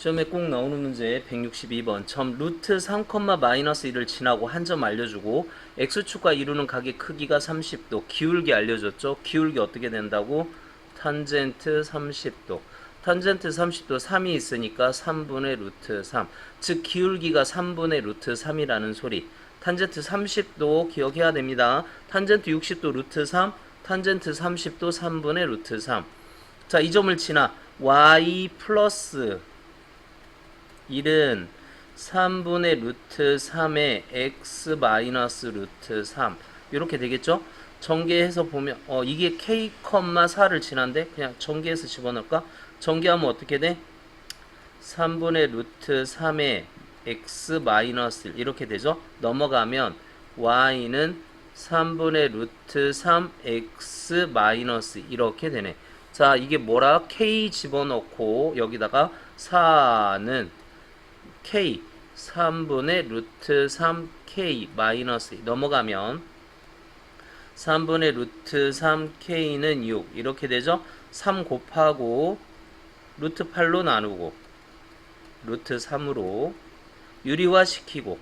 시험에 꼭 나오는 문제 162번 점 루트 3, 마이너스 1을 지나고 한 점 알려주고 x축과 이루는 각의 크기가 30도 기울기 알려줬죠. 기울기 어떻게 된다고? 탄젠트 30도 탄젠트 30도 3이 있으니까 3분의 루트 3 즉 기울기가 3분의 루트 3이라는 소리. 탄젠트 30도 기억해야 됩니다. 탄젠트 60도 루트 3 탄젠트 30도 3분의 루트 3. 자, 이 점을 지나 y 플러스 1은 3분의 루트 3의 x 마이너스 루트 3 이렇게 되겠죠? 전개해서 보면 이게 k, 4를 지난데 그냥 전개해서 집어넣을까? 전개하면 어떻게 돼? 3분의 루트 3의 x 마이너스 1 이렇게 되죠? 넘어가면 y는 3분의 루트 3 x 마이너스 이렇게 되네. 자, 이게 뭐라? k 집어넣고 여기다가 4는 k 3분의 루트 3k 마이너스 넘어가면 3분의 루트 3k는 6 이렇게 되죠. 3 곱하고 루트 8로 나누고 루트 3으로 유리화 시키고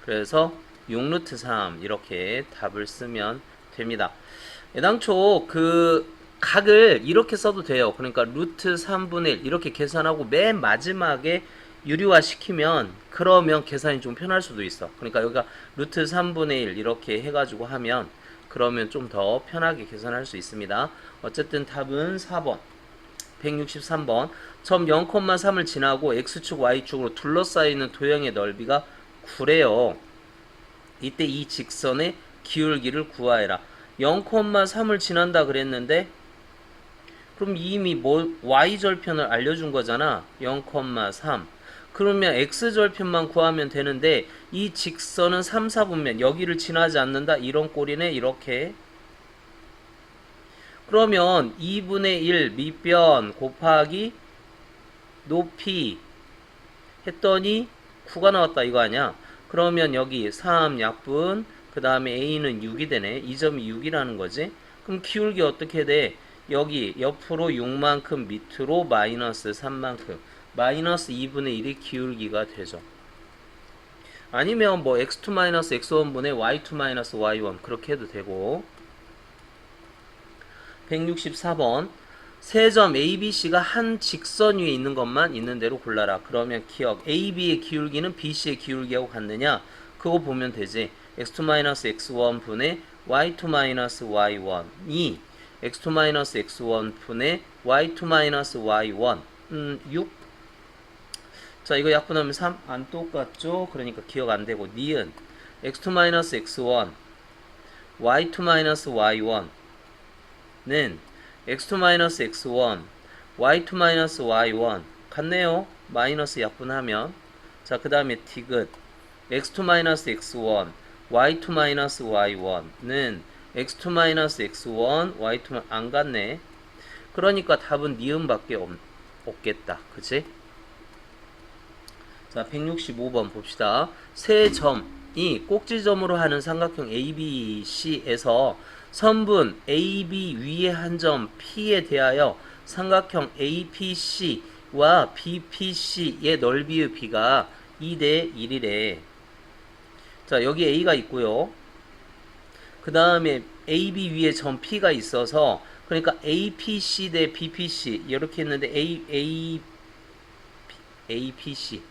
그래서 6루트 3 이렇게 답을 쓰면 됩니다. 애당초 그 각을 이렇게 써도 돼요. 그러니까 루트 3분의 1 이렇게 계산하고 맨 마지막에 유리화 시키면 그러면 계산이 좀 편할 수도 있어. 그러니까 여기가 루트 3분의 1 이렇게 해가지고 하면 그러면 좀 더 편하게 계산할 수 있습니다. 어쨌든 답은 4번 163번 점 0,3을 지나고 x축 y축으로 둘러싸이는 도형의 넓이가 9래요. 이때 이 직선의 기울기를 구하해라. 0,3을 지난다 그랬는데 그럼 이미 y절편을 알려준 거잖아. 0,3 그러면 x절편만 구하면 되는데 이 직선은 3, 4분면 여기를 지나지 않는다 이런 꼴이네. 이렇게 그러면 2분의 1 밑변 곱하기 높이 했더니 9가 나왔다 이거 아니야. 그러면 여기 3 약분 그 다음에 a는 6이 되네. 이 점이 6이라는 거지. 그럼 기울기 어떻게 돼? 여기 옆으로 6만큼 밑으로 마이너스 3만큼 마이너스 2분의 1이 기울기가 되죠. 아니면 뭐 x2 마이너스 x1분의 y2 마이너스 y1 그렇게 해도 되고 164번 세 점 ABC가 한 직선 위에 있는 것만 있는 대로 골라라. 그러면 기억 AB의 기울기는 BC의 기울기하고 같느냐? 그거 보면 되지. x2-x1 분의 y2-y1이 x2-x1 분의 y2-y1 6 자, 이거 약분하면 3 안 똑같죠? 그러니까 기억 안 되고 니은 x2-x1 y2-y1 는 x2-x1 y2-y1 같네요. 마이너스 약분하면 자, 그 다음에 디귿 x2-x1 y2-y1는 x2-x1 y2 안 같네. 그러니까 답은 니은밖에 없겠다. 그치? 자, 165번 봅시다. 세 점이 꼭지점으로 하는 삼각형 ABC에서 선분 AB 위의 한 점 P에 대하여 삼각형 APC와 BPC의 넓이의 B가 2대 1이래. 자, 여기 A가 있고요. 그 다음에 AB 위에 점 P가 있어서 그러니까 APC 대 BPC 이렇게 했는데 APC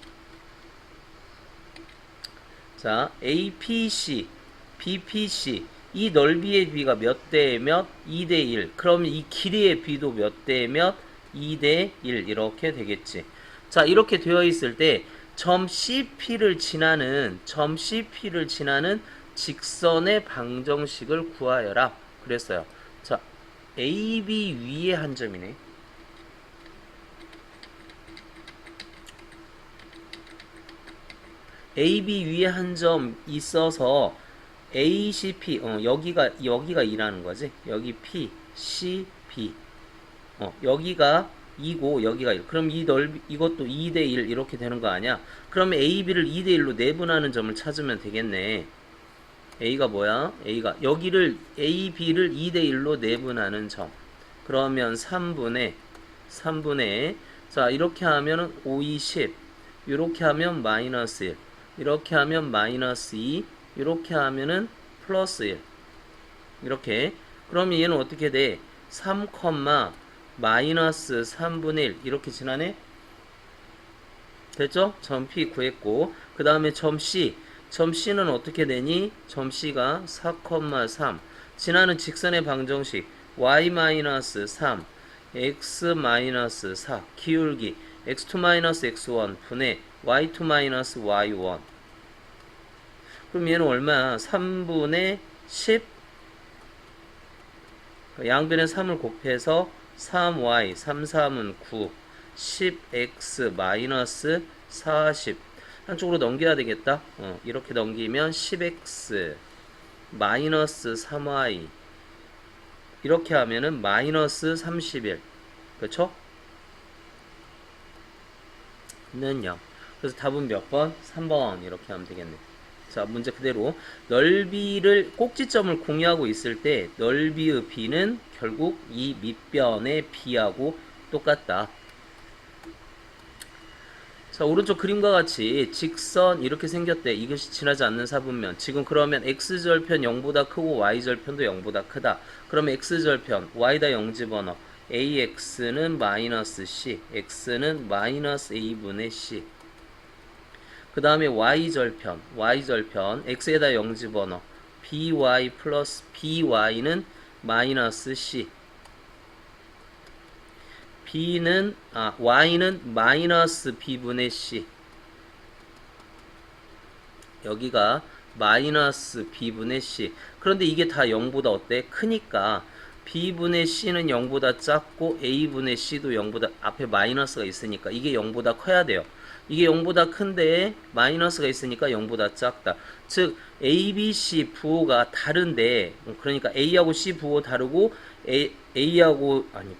자, APC, BPC 이 넓이의 비가 몇 대 몇? 2대 1. 그러면 이 길이의 비도 몇 대 몇? 2대 1 이렇게 되겠지. 자, 이렇게 되어 있을 때 점 CP를 지나는 직선의 방정식을 구하여라. 그랬어요. 자, AB 위에 한 점이네. AB 위에 한 점 있어서 ACP 여기가 2라는 거지. 여기 P, C, B 여기가 2고 여기가 1. 그럼 이 넓이 이것도 2대 1 이렇게 되는 거 아니야? 그러면 AB를 2대 1로 내분하는 점을 찾으면 되겠네. A가 뭐야? A가 여기를 AB를 2대 1로 내분하는 점. 그러면 3분의 3분의 자 이렇게 하면은 5, 2, 10 이렇게 하면 마이너스 1 이렇게 하면 마이너스 2 이렇게 하면은 플러스 1 이렇게 그러면 얘는 어떻게 돼? 3, 마이너스 3분의 1 이렇게 지나네? 됐죠? 점 P 구했고 그 다음에 점 C는 어떻게 되니? 점 C가 4, 3 지나는 직선의 방정식 y-3 x-4 기울기 x2-x1 분의 y2-y1 그럼 얘는 얼마야? 3분의 10 양변에 3을 곱해서 3y 3, 3은 9 10x 마이너스 40 한쪽으로 넘겨야 되겠다. 이렇게 넘기면 10x 마이너스 3y 이렇게 하면은 마이너스 31 그쵸? 는 0 그래서 답은 몇 번? 3번 이렇게 하면 되겠네. 자 문제 그대로 넓이를 꼭지점을 공유하고 있을 때 넓이의 b는 결국 이 밑변의 b하고 똑같다. 자 오른쪽 그림과 같이 직선 이렇게 생겼대. 이것이 지나지 않는 사분면. 지금 그러면 x절편 0보다 크고 y절편도 0보다 크다. 그러면 x절편 y다 0 집어넣어. ax는 마이너스 c x는 마이너스 a분의 c 그 다음에 y절편 x에다 0 집어넣어. by 플러스 by는 마이너스 c y는 마이너스 b분의 c 여기가 마이너스 b분의 c 그런데 이게 다 0보다 어때? 크니까 b분의 c는 0보다 작고 a분의 c도 0보다 앞에 마이너스가 있으니까 이게 0보다 커야 돼요. 이게 0보다 큰데 마이너스가 있으니까 0보다 작다. 즉 A, B, C 부호가 다른데 그러니까 A하고 C 부호 다르고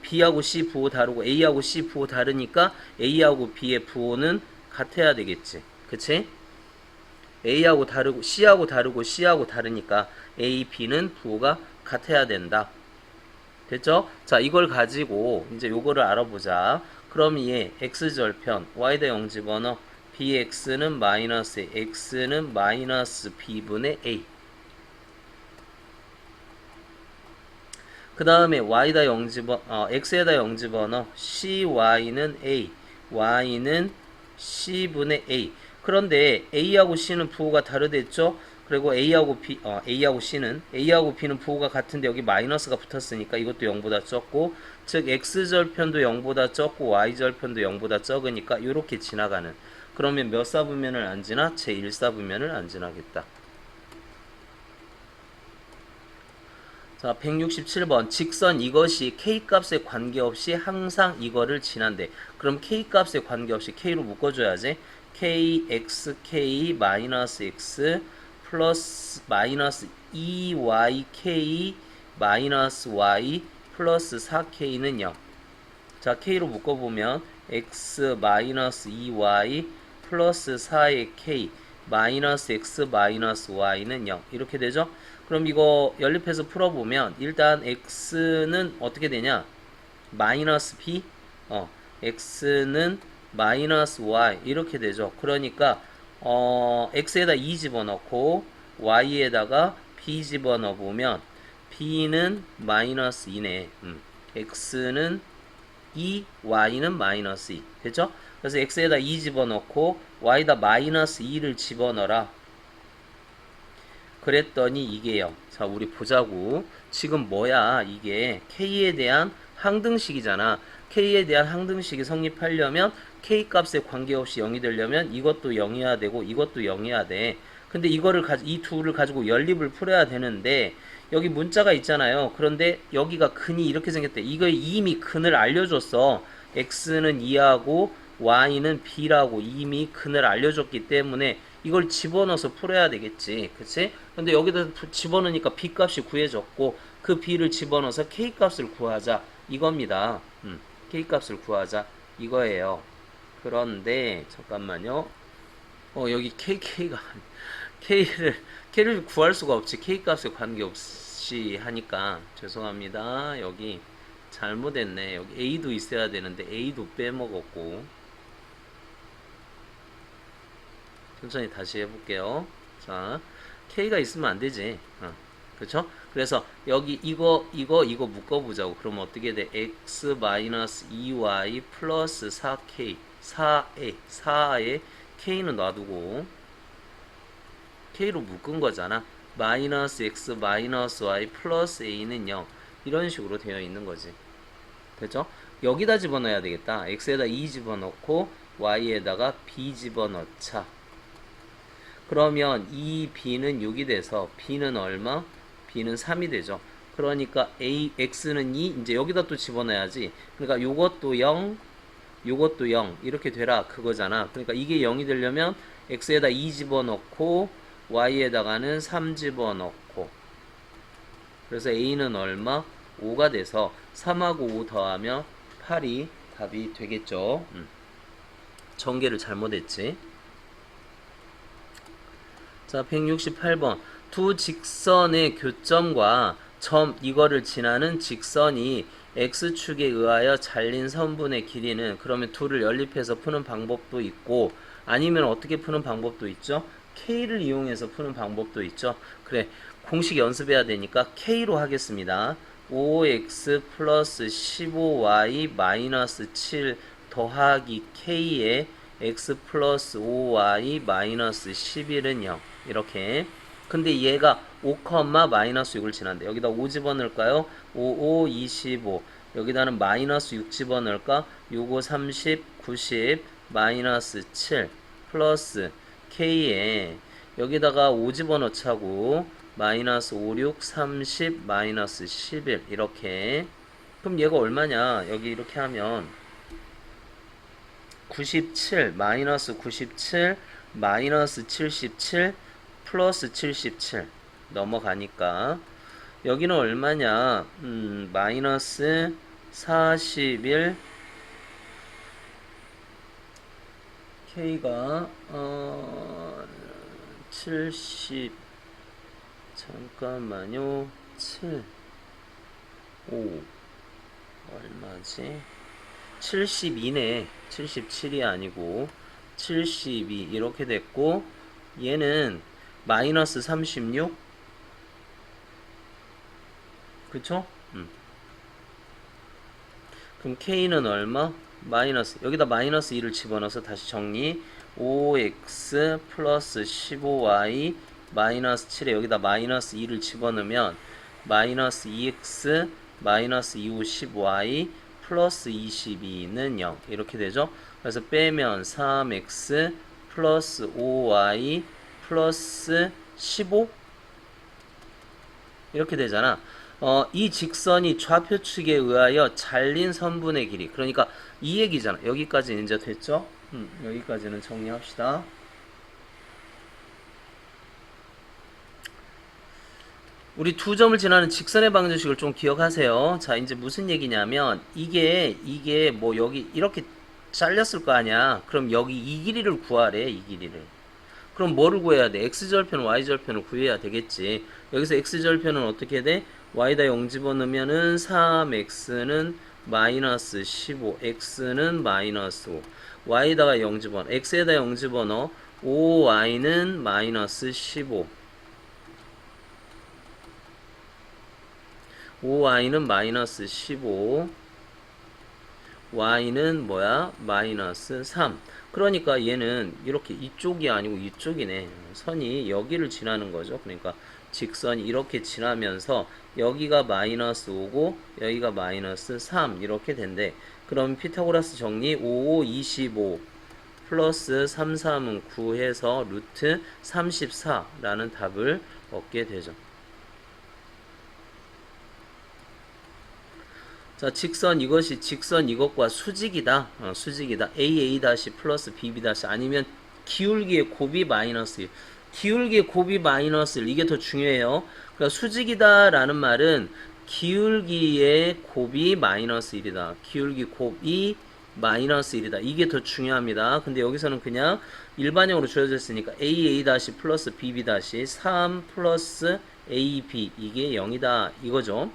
B하고 C 부호 다르고 A하고 C 부호 다르니까 A하고 B의 부호는 같아야 되겠지. 그치? A하고 다르고 C하고 다르고 C하고 다르니까 A, B는 부호가 같아야 된다. 됐죠? 자 이걸 가지고 이제 요거를 알아보자. 그럼 얘 x절편 y다 0 집어넣어. bx는 마이너스 x는 마이너스 b분의 a 그 다음에 y다 0 x에다 0 집어넣어. cy는 a y는 c분의 a 그런데 a하고 c는 부호가 다르댔죠? 그리고 A하고 B는 부호가 같은데 여기 마이너스가 붙었으니까 이것도 0보다 적고 즉 X절편도 0보다 적고 Y절편도 0보다 적으니까 이렇게 지나가는 그러면 몇 사분면을 안 지나? 제1사분면을 안 지나겠다. 자 167번 직선 이것이 K값에 관계없이 항상 이거를 지난대. 그럼 K값에 관계없이 K로 묶어줘야지. KXK 마이너스 X 플러스 마이너스 2yk 마이너스 y 플러스 4k는 0. 자 k로 묶어보면 x 마이너스 2y 플러스 4의 k 마이너스 x 마이너스 y는 0 이렇게 되죠. 그럼 이거 연립해서 풀어보면 일단 x는 어떻게 되냐 마이너스 b x는 마이너스 y 이렇게 되죠. 그러니까 x에다 2 집어넣고 y에다가 b 집어넣어 보면 b는 마이너스 2네. x는 2, y는 마이너스 2. 됐죠? 그래서 x에다 2 집어넣고 y에다 마이너스 2를 집어넣어라. 그랬더니 이게 0. 자, 우리 보자고. 지금 뭐야? 이게 k에 대한 항등식이잖아. k에 대한 항등식이 성립하려면 k값에 관계없이 0이 되려면 이것도 0이어야 되고 이것도 0이어야 돼. 근데 이거를 이 둘을 가지고 연립을 풀어야 되는데 여기 문자가 있잖아요. 그런데 여기가 근이 이렇게 생겼대. 이거 이미 근을 알려줬어. x는 2하고 y는 b라고 이미 근을 알려줬기 때문에 이걸 집어넣어서 풀어야 되겠지. 그치? 근데 여기다 집어넣으니까 b 값이 구해졌고 그 b를 집어넣어서 k 값을 구하자. 이겁니다. k 값을 구하자. 이거예요. 그런데 잠깐만요. 여기 k를 구할 수가 없지. k 값에 관계없이 하니까 죄송합니다. 여기 잘못했네. 여기 A도 있어야 되는데 A도 빼먹었고. 천천히 다시 해볼게요. 자, K가 있으면 안 되지. 그쵸? 그래서 여기 이거 묶어보자고. 그럼 어떻게 돼? X 마이너스 2Y 플러스 4K 4에 K는 놔두고 K로 묶은 거잖아. 마이너스 X 마이너스 Y 플러스 A는 0 이런 식으로 되어 있는 거지. 됐죠? 여기다 집어넣어야 되겠다. X에다 2 집어넣고 Y에다가 B 집어넣자. 그러면 이 B는 6이 돼서 B는 얼마? B는 3이 되죠. 그러니까 X는 2, 이제 여기다 또 집어넣어야지. 그러니까 요것도 0, 요것도 0 이렇게 되라 그거잖아. 그러니까 이게 0이 되려면 X에다 2 집어넣고 Y에다가는 3 집어넣고 그래서 A는 얼마? 5가 돼서 3하고 5 더하면 8이 답이 되겠죠. 전개를 잘못했지. 자, 168번. 두 직선의 교점과 점 이거를 지나는 직선이 X축에 의하여 잘린 선분의 길이는 그러면 둘을 연립해서 푸는 방법도 있고 아니면 어떻게 푸는 방법도 있죠? K를 이용해서 푸는 방법도 있죠. 그래, 공식 연습해야 되니까 K로 하겠습니다. 5X 플러스 15Y 마이너스 7 더하기 K에 X 플러스 5Y 마이너스 11은 0 이렇게. 근데 얘가 5, 마이너스 6을 지난대. 여기다 5 집어넣을까요? 5, 5, 25. 여기다는 마이너스 6 집어넣을까? 6, 5, 30, 90, 마이너스 7, 플러스 K에 여기다가 5 집어넣자고. 마이너스 5, 6, 30, 마이너스 11. 이렇게. 그럼 얘가 얼마냐? 여기 이렇게 하면 97, 마이너스 97, 마이너스 77, 플러스 77 넘어가니까 여기는 얼마냐? 마이너스 41 K가 70 잠깐만요. 7 5 얼마지? 72네. 77이 아니고 72 이렇게 됐고 얘는 마이너스 36 그쵸? 그럼 K는 얼마? 마이너스 여기다 마이너스 2를 집어넣어서 다시 정리 5X 플러스 15Y 마이너스 7에 여기다 마이너스 2를 집어넣으면 마이너스 2X 마이너스 2, 5, 10Y 플러스 22는 0 이렇게 되죠. 그래서 빼면 3X 플러스 5Y 플러스 15 이렇게 되잖아. 이 직선이 좌표축에 의하여 잘린 선분의 길이 그러니까 이 얘기잖아. 여기까지 이제 됐죠? 여기까지는 정리합시다. 우리 두 점을 지나는 직선의 방정식을 좀 기억하세요. 자, 이제 무슨 얘기냐면 이게 뭐 여기 이렇게 잘렸을 거 아니야. 그럼 여기 이 길이를 구하래. 이 길이를. 그럼 뭐를 구해야 돼? x절편, y절편을 구해야 되겠지. 여기서 x절편은 어떻게 돼? y다 0 집어넣으면은 3x는 마이너스 15, x는 마이너스 5. y다가 0 집어넣어. x에다 0 집어넣어. 5y는 마이너스 15. 5y는 마이너스 15. y는 뭐야? 마이너스 3. 그러니까 얘는 이렇게 이쪽이 아니고 이쪽이네. 선이 여기를 지나는 거죠. 그러니까 직선이 이렇게 지나면서 여기가 마이너스 5고 여기가 마이너스 3 이렇게 된대. 그럼 피타고라스 정리 5, 5, 25 플러스 3, 3은 9 해서 루트 34라는 답을 얻게 되죠. 자, 이것이 직선 이것과 수직이다. 수직이다. AA 다시 플러스 BB 다시 아니면 기울기의 곱이 마이너스 1. 기울기의 곱이 마이너스 1. 이게 더 중요해요. 그러니까 수직이다라는 말은 기울기의 곱이 마이너스 1이다. 기울기 곱이 마이너스 1이다. 이게 더 중요합니다. 근데 여기서는 그냥 일반형으로 주어져 있으니까 AA 다시 플러스 BB 다시 3 플러스 AB 이게 0이다. 이거죠.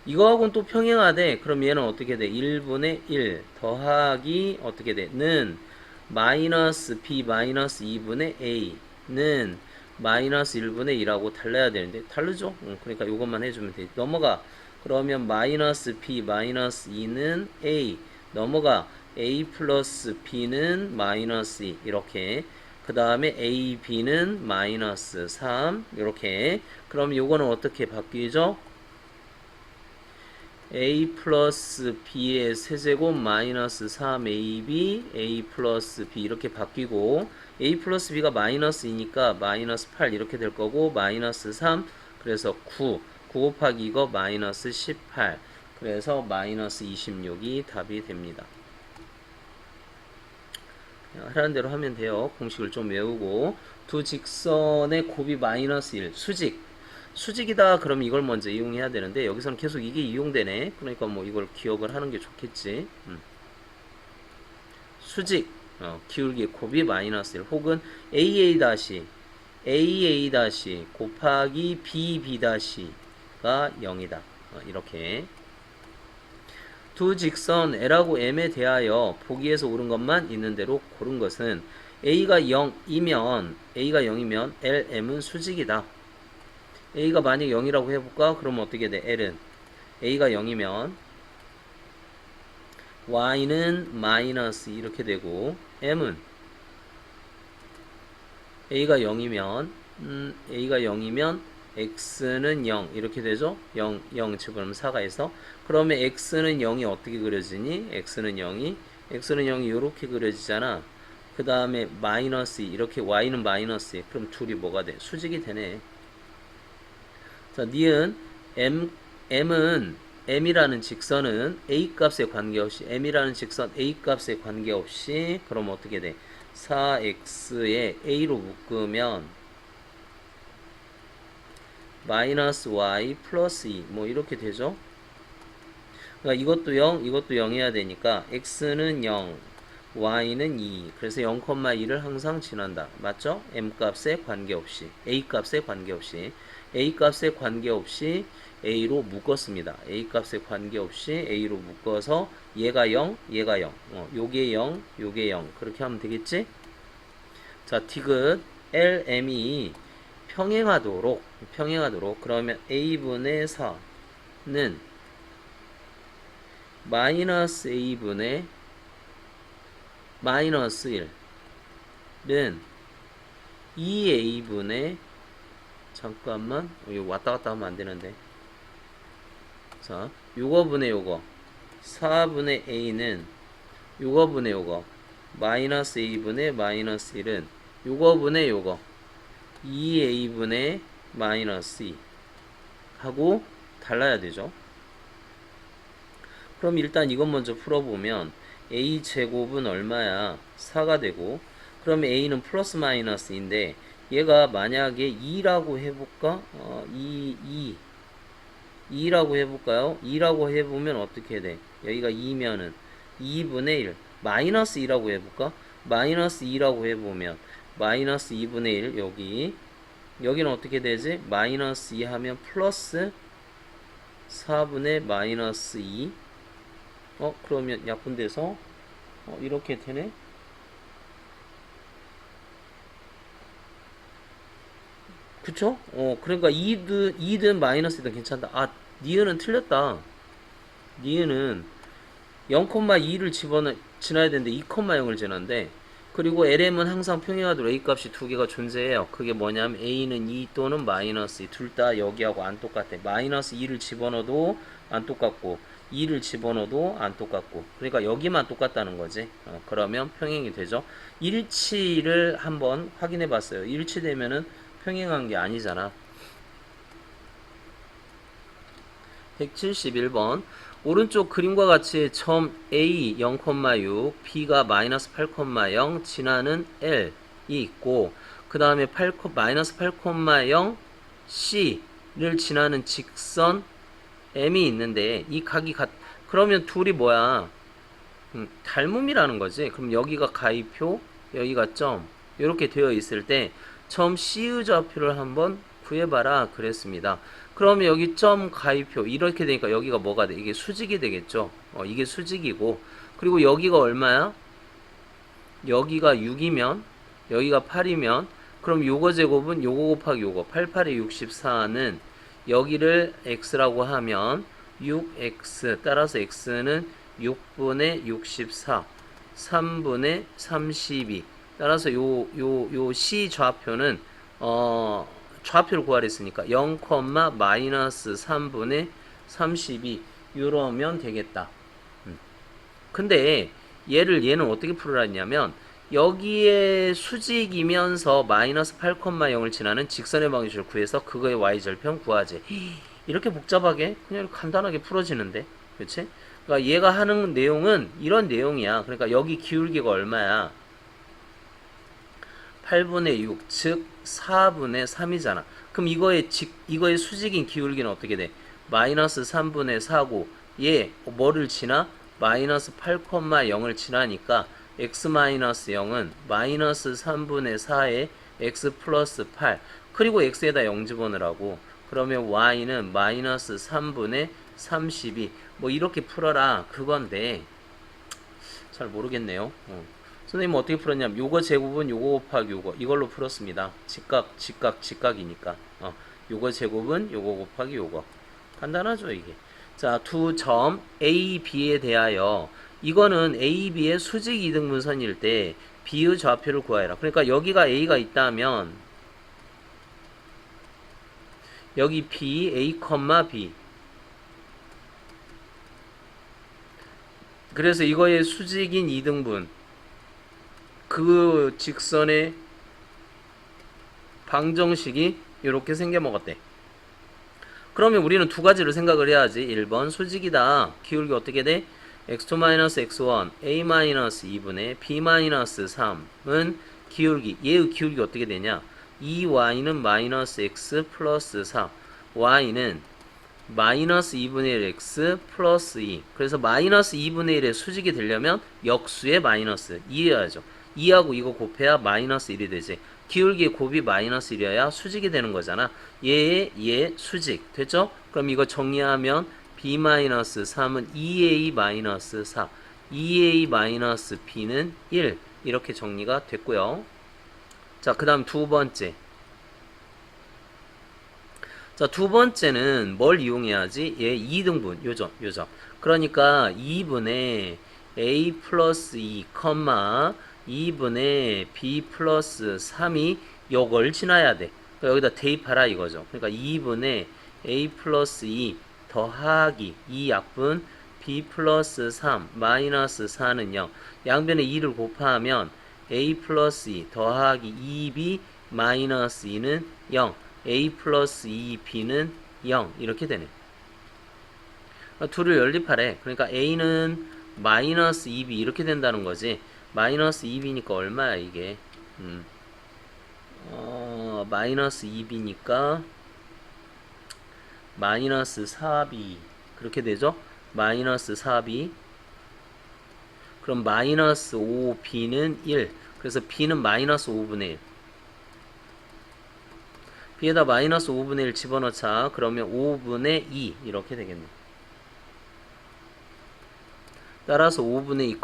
이거하고는 또 평행하되 그럼 얘는 어떻게 돼? 1분의 1 더하기 어떻게 돼? 는 마이너스 b 마이너스 2분의 a는 마이너스 1분의 1하고 달라야 되는데 다르죠? 그러니까 이것만 해주면 돼. 넘어가. 그러면 마이너스 b 마이너스 2는 a 넘어가. a 플러스 b는 마이너스 2 이렇게 그 다음에 a, b는 마이너스 3 이렇게. 그럼 요거는 어떻게 바뀌죠? a 플러스 b의 세제곱 마이너스 3ab a 플러스 b 이렇게 바뀌고 a 플러스 b가 마이너스 2니까 마이너스 8 이렇게 될 거고 마이너스 3 그래서 9 곱하기 이거 마이너스 18 그래서 마이너스 26이 답이 됩니다. 하라는 대로 하면 돼요. 공식을 좀 외우고 두 직선의 곱이 마이너스 1 수직이다 그럼 이걸 먼저 이용해야 되는데 여기서는 계속 이게 이용되네. 그러니까 뭐 이걸 기억을 하는 게 좋겠지. 수직 기울기 곱이 마이너스 1 혹은 AA 곱하기 BB가 0이다. 이렇게 두 직선 L하고 M에 대하여 보기에서 옳은 것만 있는 대로 고른 것은 A가 0이면 LM은 수직이다. A가 만약 0이라고 해볼까? 그러면 어떻게 돼? L은 A가 0이면 Y는 마이너스 이렇게 되고 M은 A가 0이면 X는 0 이렇게 되죠? 0 집어넣으면 4가 있어. 그러면 X는 0이 어떻게 그려지니? X는 0이 이렇게 그려지잖아. 그 다음에 마이너스 2 이렇게 Y는 마이너스 2 그럼 둘이 뭐가 돼? 수직이 되네. 자, 니은 M이라는 직선은 A 값에 관계없이 M이라는 직선 A 값에 관계없이 그럼 어떻게 돼? 4x에 A로 묶으면 마이너스 Y 플러스 2 뭐 이렇게 되죠? 그러니까 이것도 0 이것도 0 해야 되니까 X는 0 Y는 2 그래서 0,2를 항상 지난다. 맞죠? M 값에 관계없이 A 값에 관계없이 A로 묶었습니다. A 값에 관계없이 A로 묶어서 얘가 0 요게 0 그렇게 하면 되겠지? 자, 디귿 LM이 평행하도록 그러면 A분의 4는 마이너스 A분의 마이너스 1은 2A분의 잠깐만 이거 왔다갔다 하면 안되는데 자 요거분의 요거 4분의 A는 요거분의 요거 마이너스 A분의 마이너스 1은 요거분의 요거 2A분의 마이너스 2 하고 달라야 되죠. 그럼 일단 이것 먼저 풀어보면 A제곱은 얼마야? 4가 되고 그러면 A는 플러스 마이너스인데 얘가 만약에 2라고 해볼까? 2라고 해볼까요? 2라고 해보면 어떻게 돼? 여기가 2면은 2분의 1 마이너스 2라고 해볼까? 마이너스 2라고 해보면 마이너스 2분의 1 여기는 어떻게 되지? 마이너스 2 하면 플러스 4분의 마이너스 2 그러면 약분돼서 이렇게 되네? 그쵸? 그러니까 2든 마이너스든 괜찮다. 니은은 틀렸다. 니은은 0,2를 지나야 되는데 2,0을 지난데 그리고 LM은 항상 평행하도록 A 값이 두 개가 존재해요. 그게 뭐냐면 A는 2 또는 마이너스 2 둘 다 여기하고 안 똑같아. 마이너스 2를 집어넣어도 안 똑같고 2를 집어넣어도 안 똑같고 그러니까 여기만 똑같다는 거지. 그러면 평행이 되죠. 일치를 한번 확인해 봤어요. 일치되면은 평행한 게 아니잖아. 171번 오른쪽 그림과 같이 점 A 0,6 B가 마이너스 8,0 지나는 L이 있고 그 다음에 마이너스 8,0 C를 지나는 직선 M이 있는데 이 각이 그러면 둘이 뭐야? 닮음이라는 거지. 그럼 여기가 가이표 여기가 점 이렇게 되어 있을 때 점 C의 좌표를 한번 구해봐라 그랬습니다. 그러면 여기 점 가위표 이렇게 되니까 여기가 뭐가 돼? 이게 수직이 되겠죠. 이게 수직이고, 그리고 여기가 얼마야? 여기가 6이면 여기가 8이면 그럼 요거 제곱은 요거 곱하기 요거 88에 64는 여기를 x라고 하면 6x, 따라서 x는 6분의 64 3분의 32, 따라서 요 C 좌표는 좌표를 구하랬으니까 0, 마이너스 3분의 32 이러면 되겠다. 근데 얘는 어떻게 풀어라 했냐면, 여기에 수직이면서 마이너스 8,0을 지나는 직선의 방정식을 구해서 그거의 y절편 구하지. 이렇게 복잡하게 그냥 간단하게 풀어지는데, 그렇지? 그러니까 얘가 하는 내용은 이런 내용이야. 그러니까 여기 기울기가 얼마야? 8분의 6, 즉 4분의 3이잖아. 그럼 이거의 수직인 기울기는 어떻게 돼? 마이너스 3분의 4고, 얘 뭐를 지나? 마이너스 8,0을 지나니까 x-0은 마이너스 3분의 4에 x 플러스 8, 그리고 x에다 0 집어넣으라고. 그러면 y는 마이너스 3분의 32, 뭐 이렇게 풀어라 그건데 잘 모르겠네요. 선생님 어떻게 풀었냐면 요거 제곱은 요거 곱하기 요거 이걸로 풀었습니다. 직각이니까 요거 제곱은 요거 곱하기 요거. 간단하죠 이게. 자, 두 점 A, B에 대하여 이거는 A, B의 수직 이등분선일 때 B의 좌표를 구하여라. 그러니까 여기가 A가 있다면 여기 B, A, B. 그래서 이거의 수직인 이등분, 그 직선의 방정식이 이렇게 생겨먹었대. 그러면 우리는 두 가지를 생각을 해야지. 1번 수직이다. 기울기 어떻게 돼? x2-x1 a-2분의 b-3은 기울기. 얘의 기울기 어떻게 되냐? 2y는 마이너스 x 플러스 4, y는 마이너스 2분의 1 x 플러스 2. 그래서 마이너스 2분의 1의 수직이 되려면 역수의 마이너스 2여야죠. 2하고 이거 곱해야 마이너스 1이 되지. 기울기의 곱이 마이너스 1이어야 수직이 되는 거잖아. 얘 수직 됐죠? 그럼 이거 정리하면 b-3은 2a-4, 2a-b는 1, 이렇게 정리가 됐고요. 자, 그 다음 두 번째. 자, 두 번째는 뭘 이용해야지? 얘 2등분 요점. 그러니까 2분의 a 플러스 2, 2분의 b 플러스 3이 요걸 지나야 돼. 그러니까 여기다 대입하라 이거죠. 그러니까 2분의 a 플러스 2 더하기 2약분 b 플러스 3 마이너스 4는 0. 양변에 2를 곱하면 a 플러스 2 더하기 2b 마이너스 2는 0. a 플러스 2b는 0. 이렇게 되네. 둘을 연립하래. 그러니까 a는 마이너스 2b 이렇게 된다는 거지. 마이너스 2b니까 얼마야 이게? 마이너스 2b니까 마이너스 4b 그렇게 되죠? 마이너스 4b. 그럼 마이너스 5b는 1. 그래서 b는 마이너스 5분의 1. b에다 마이너스 5분의 1 집어넣자. 그러면 5분의 2 이렇게 되겠네. 따라서 5분의 2,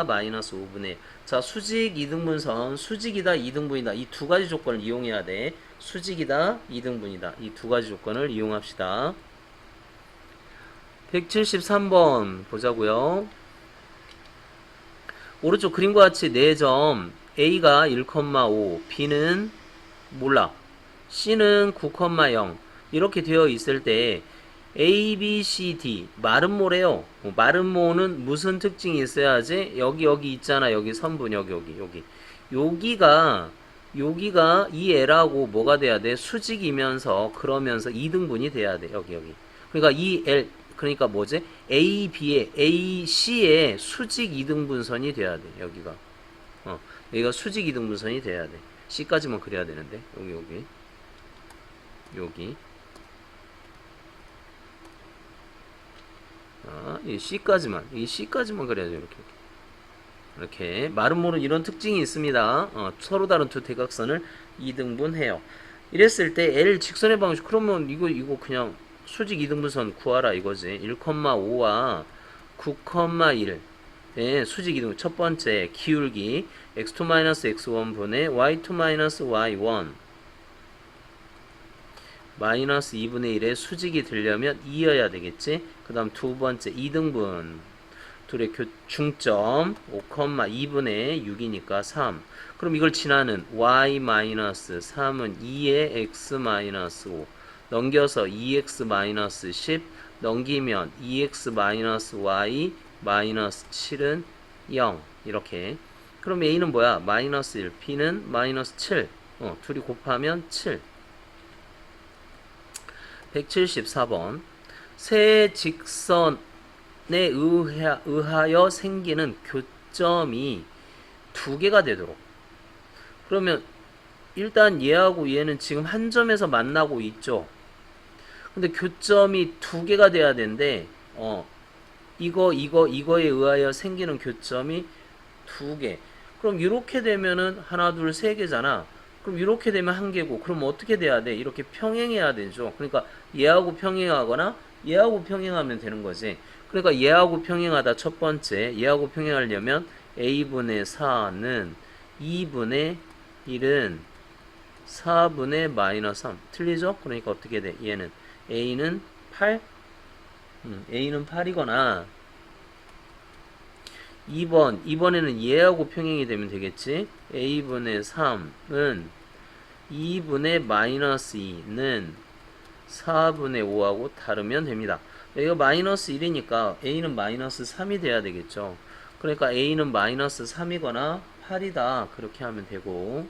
마이너스 5분의 1. 자, 수직 이등분선, 수직이다, 이등분이다. 이 두 가지 조건을 이용해야 돼. 수직이다, 이등분이다. 이 두 가지 조건을 이용합시다. 173번 보자고요. 오른쪽 그림과 같이 4점, A가 1,5, B는 몰라. C는 9,0 이렇게 되어 있을 때 A, B, C, D 마름모래요. 마름모는 무슨 특징이 있어야지? 여기 있잖아. 여기 선분 여기. 여기가 이 L하고 뭐가 돼야 돼? 수직이면서 그러면서 이등분이 돼야 돼. 여기. 그러니까 이 L 그러니까 뭐지? A, B의 A, C의 수직 이등분선이 돼야 돼. 여기가 수직 이등분선이 돼야 돼. C까지만 그려야 되는데 여기 이 C까지만 그려야죠. 이렇게 마름모는 이런 특징이 있습니다. 서로 다른 두 대각선을 이등분해요. 이랬을 때 L 직선의 방식 그러면 이거 그냥 수직 이등분선 구하라 이거지. 1,5와 9,1 예, 수직 이등 첫 번째 기울기 x2-x1 분의 y2-y1 마이너스 2분의 1에 수직이 되려면 2여야 되겠지. 그 다음 두 번째 이등분 둘의 중점 5,2분의 6이니까 3. 그럼 이걸 지나는 y-3은 2의 x-5 넘겨서 2x-10 넘기면 2x-y-7은 0 이렇게. 그럼 a는 뭐야? 마이너스 1, b는 마이너스 7. 둘이 곱하면 7. 174번 세 직선에 의하여 생기는 교점이 두 개가 되도록. 그러면 일단 얘하고 얘는 지금 한 점에서 만나고 있죠. 근데 교점이 두 개가 돼야 되는데 이거에 의하여 생기는 교점이 두 개. 그럼 이렇게 되면은 하나 둘 세 개잖아. 그럼 이렇게 되면 한 개고, 그럼 어떻게 돼야 돼? 이렇게 평행해야 되죠. 그러니까 얘하고 평행하거나 얘하고 평행하면 되는 거지. 그러니까 얘하고 평행하다 첫 번째, 얘하고 평행하려면 a분의 4는 2분의 1은 4분의 마이너스 3. 틀리죠? 그러니까 어떻게 돼? 얘는 a는 8? a는 8이거나 2번에는 얘하고 평행이 되면 되겠지. a분의 3은 2분의 마이너스 2는 4분의 5하고 다르면 됩니다. 여기가 마이너스 1이니까 a는 마이너스 3이 돼야 되겠죠. 그러니까 a는 마이너스 3이거나 8이다. 그렇게 하면 되고.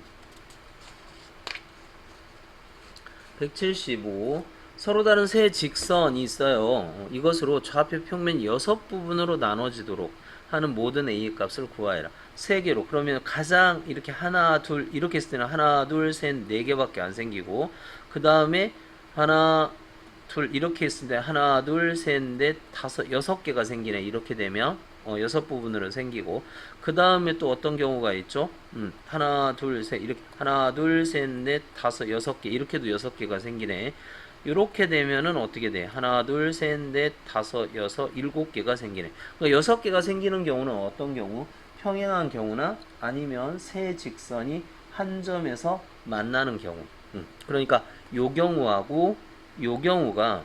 175 서로 다른 세 직선이 있어요. 이것으로 좌표 평면이 6부분으로 나눠지도록 하는 모든 a의 값을 구하여라. 세 개로. 그러면 가장 이렇게 하나 둘 이렇게 했을 때는 하나 둘 셋 네 개밖에 안 생기고, 그 다음에 하나 둘 이렇게 했을 때 하나 둘 셋 넷 다섯 여섯 개가 생기네. 이렇게 되면 여섯 부분으로 생기고, 그 다음에 또 어떤 경우가 있죠? 하나 둘 셋 이렇게 하나 둘 셋 넷 다섯 여섯 개 이렇게도 여섯 개가 생기네. 이렇게 되면은 어떻게 돼? 하나, 둘, 셋, 넷, 다섯, 여섯, 일곱 개가 생기네. 그러니까 여섯 개가 생기는 경우는 어떤 경우? 평행한 경우나 아니면 세 직선이 한 점에서 만나는 경우. 그러니까 요 경우하고 요 경우가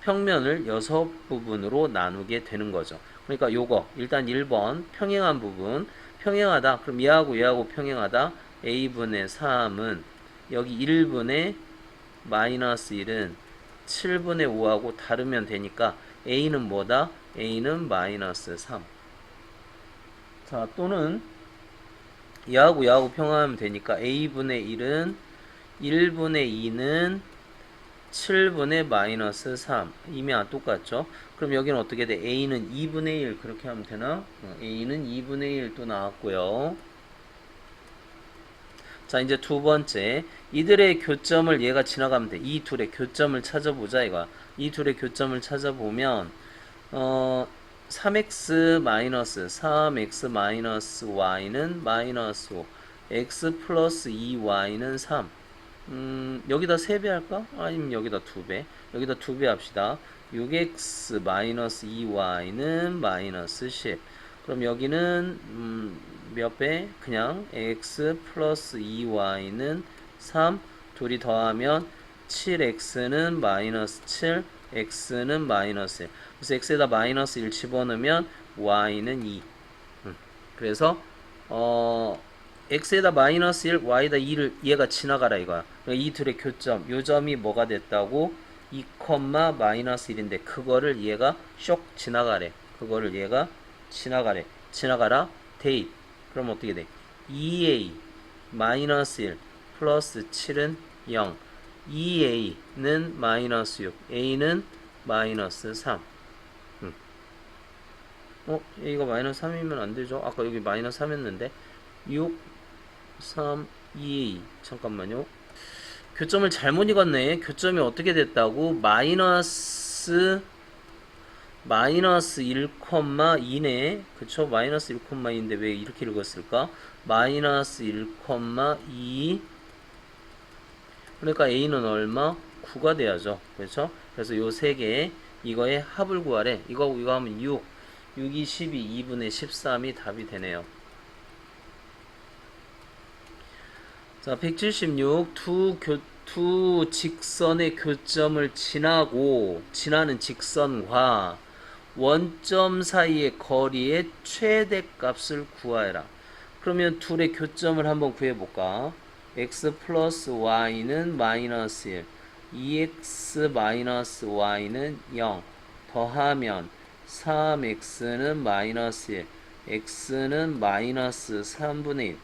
평면을 여섯 부분으로 나누게 되는 거죠. 그러니까 요거 일단 1번 평행한 부분. 평행하다. 그럼 얘하고 평행하다. a분의 3은 여기 1분의 마이너스 1은 7분의 5하고 다르면 되니까 a는 뭐다? a는 마이너스 3. 자, 또는 얘하고 평행하면 되니까 a분의 1은 1분의 2는 7분의 마이너스 3. 이미 안 똑같죠? 그럼 여기는 어떻게 돼? a는 2분의 1 그렇게 하면 되나? a는 2분의 1 또 나왔고요. 자, 이제 두 번째. 이들의 교점을 얘가 지나가면 돼. 이 둘의 교점을 찾아보자, 이거. 이 둘의 교점을 찾아보면, 3x 마이너스 3x-y는 마이너스 5, x 플러스 2y는 3. 여기다 3배 할까? 아니면 여기다 2배. 여기다 2배 합시다. 6x 마이너스 2y는 마이너스 10. 그럼 여기는 몇 배? 그냥 x 플러스 2y는 3. 둘이 더하면 7x는 마이너스 7, x는 마이너스 1. 그래서 x에다 마이너스 1 집어넣으면 y는 2. 그래서 x에다 마이너스 1, y에다 2를 얘가 지나가라 이거야. 이 둘의 교점, 요 점이 뭐가 됐다고? 2, 마이너스 1인데 그거를 얘가 쇽 지나가래. 그거를 얘가 지나가래. 지나가라. 대입. 그럼 어떻게 돼? 2a 마이너스 1 플러스 7은 0. 2a는 마이너스 6. a는 마이너스 3. a가 마이너스 3이면 안 되죠? 아까 여기 마이너스 3이었는데 6, 3, 2a. 잠깐만요. 교점을 잘못 읽었네. 교점이 어떻게 됐다고? 마이너스 1,2네. 그쵸? 마이너스 1,2인데 왜 이렇게 읽었을까? 마이너스 1,2 그러니까 a는 얼마? 9가 돼야죠. 그렇죠? 그래서 요 세 개 이거의 합을 구하래. 이거 하면 6. 6이 12, 2분의 13이 답이 되네요. 자, 176. 두 직선의 교점을 지나는 직선과 원점 사이의 거리의 최대값을 구하여라. 그러면 둘의 교점을 한번 구해볼까? x 플러스 y는 마이너스 1, 2x 마이너스 y는 0, 더하면 3x는 마이너스 1, x는 마이너스 3분의 1.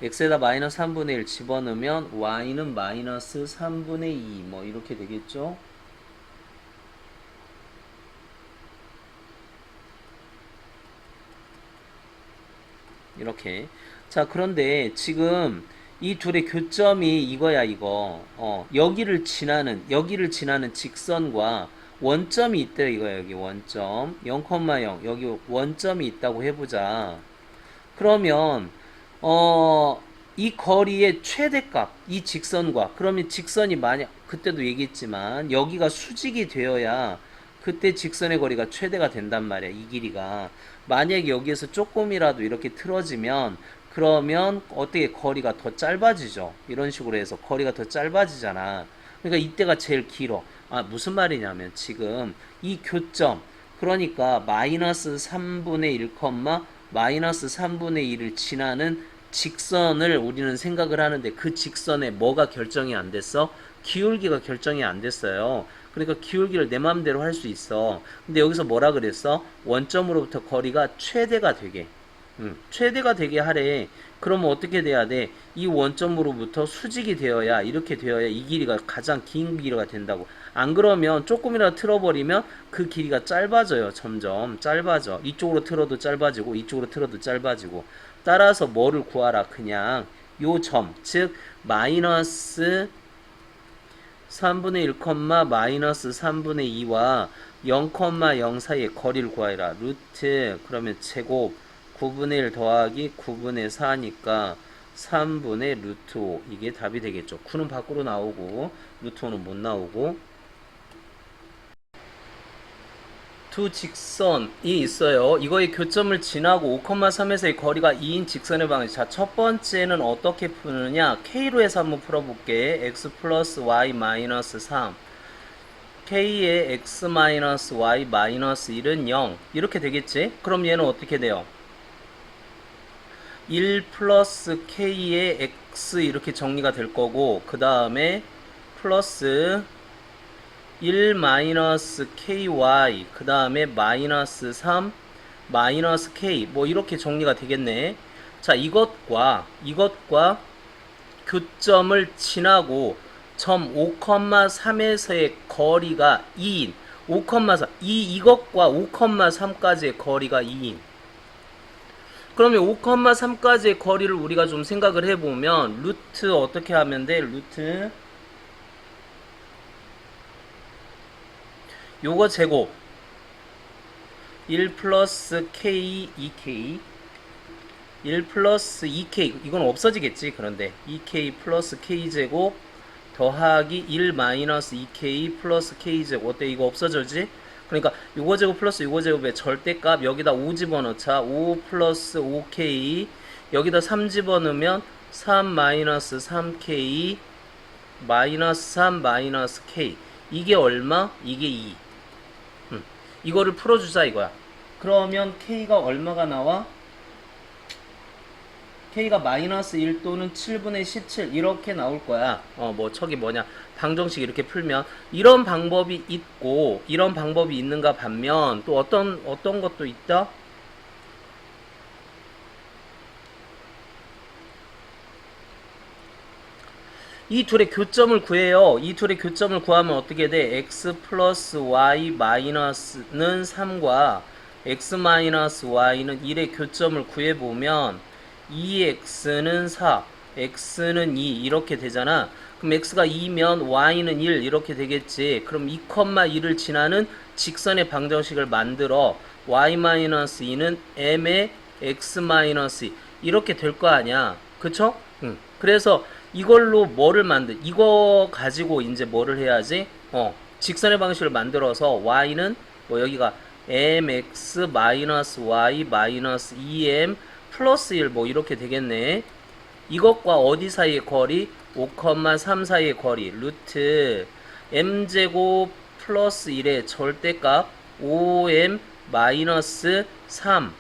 x에다 마이너스 3분의 1 집어넣으면 y는 마이너스 3분의 2 뭐 이렇게 되겠죠? 이렇게. 자, 그런데 지금 이 둘의 교점이 이거야, 이거. 여기를 지나는 직선과 원점이 있다, 이거야, 여기 원점. 0,0. 여기 원점이 있다고 해보자. 그러면, 이 거리의 최대값, 이 직선과, 그러면 직선이 만약, 그때도 얘기했지만, 여기가 수직이 되어야 그때 직선의 거리가 최대가 된단 말이야, 이 길이가. 만약에 여기에서 조금이라도 이렇게 틀어지면, 그러면 어떻게 거리가 더 짧아지죠. 이런 식으로 해서 거리가 더 짧아지잖아. 그러니까 이때가 제일 길어. 아, 무슨 말이냐면 지금 이 교점, 그러니까 마이너스 3분의 1, 마이너스 3분의 1을 지나는 직선을 우리는 생각을 하는데 그 직선에 뭐가 결정이 안 됐어? 기울기가 결정이 안 됐어요. 그러니까 기울기를 내 마음대로 할 수 있어. 근데 여기서 뭐라 그랬어? 원점으로부터 거리가 최대가 되게. 최대가 되게 하래. 그러면 어떻게 돼야 돼? 이 원점으로부터 수직이 되어야, 이렇게 되어야 이 길이가 가장 긴 길이가 된다고. 안 그러면 조금이라도 틀어버리면 그 길이가 짧아져요. 점점 짧아져. 이쪽으로 틀어도 짧아지고 이쪽으로 틀어도 짧아지고. 따라서 뭐를 구하라? 그냥 요 점, 즉 마이너스 3분의 1, 마이너스 3분의 2와 0,0 사이의 거리를 구하라. 루트, 그러면 제곱 9분의 1 더하기 9분의 4니까 3분의 루트 5. 이게 답이 되겠죠. 9는 밖으로 나오고 루트 5는 못 나오고. 두 직선이 있어요. 이거의 교점을 지나고 5,3에서의 거리가 2인 직선의 방식. 자, 첫 번째는 어떻게 푸느냐? K로 해서 한번 풀어볼게. x 플러스 y 마이너스 3. K의 x 마이너스 y 마이너스 1은 0. 이렇게 되겠지? 그럼 얘는 어떻게 돼요? 1 플러스 K의 x 이렇게 정리가 될 거고, 그 다음에 플러스 1 마이너스 ky, 그 다음에 마이너스 3 마이너스 k, 뭐 이렇게 정리가 되겠네. 자, 이것과 교점을 지나고 점 5,3에서의 거리가 2인 5,3, 이것과 5,3까지의 거리가 2인. 그러면 5,3까지의 거리를 우리가 좀 생각을 해보면 루트 어떻게 하면 돼? 루트 요거 제곱 1 플러스 k 2k 1 플러스 2k 이건 없어지겠지. 그런데 2k 플러스 k 제곱 더하기 1 마이너스 2k 플러스 k 제곱. 어때? 이거 없어져지? 그러니까 요거 제곱 플러스 요거 제곱의 절대값 여기다 5 집어넣자. 5 플러스 5k 여기다 3 집어넣으면 3 마이너스 3k 마이너스 3 마이너스 k. 이게 얼마? 이게 2. 이거를 풀어주자 이거야. 그러면 K가 얼마가 나와? K가 마이너스 1 또는 7분의 17 이렇게 나올 거야. 뭐 저기 뭐냐 방정식 이렇게 풀면 이런 방법이 있고 이런 방법이 있는가 반면 또 어떤 것도 있다? 이 둘의 교점을 구해요. 이 둘의 교점을 구하면 어떻게 돼? x 플러스 y 마이너스는 3과 x 마이너스 y는 1의 교점을 구해보면 2x는 4, x는 2 이렇게 되잖아. 그럼 x가 2면 y는 1 이렇게 되겠지. 그럼 2,1을 지나는 직선의 방정식을 만들어 y-2는 m의 x-2 이렇게 될 거 아니야. 그쵸? 그래서 이걸로 뭐를 이거 가지고 이제 뭐를 해야지? 직선의 방식을 만들어서 y는 뭐 여기가 mx 마이너스 y 마이너스 2m 플러스 1 뭐 이렇게 되겠네. 이것과 어디 사이의 거리? 5,3 사이의 거리. 루트 m제곱 플러스 1의 절대값 5m 마이너스 3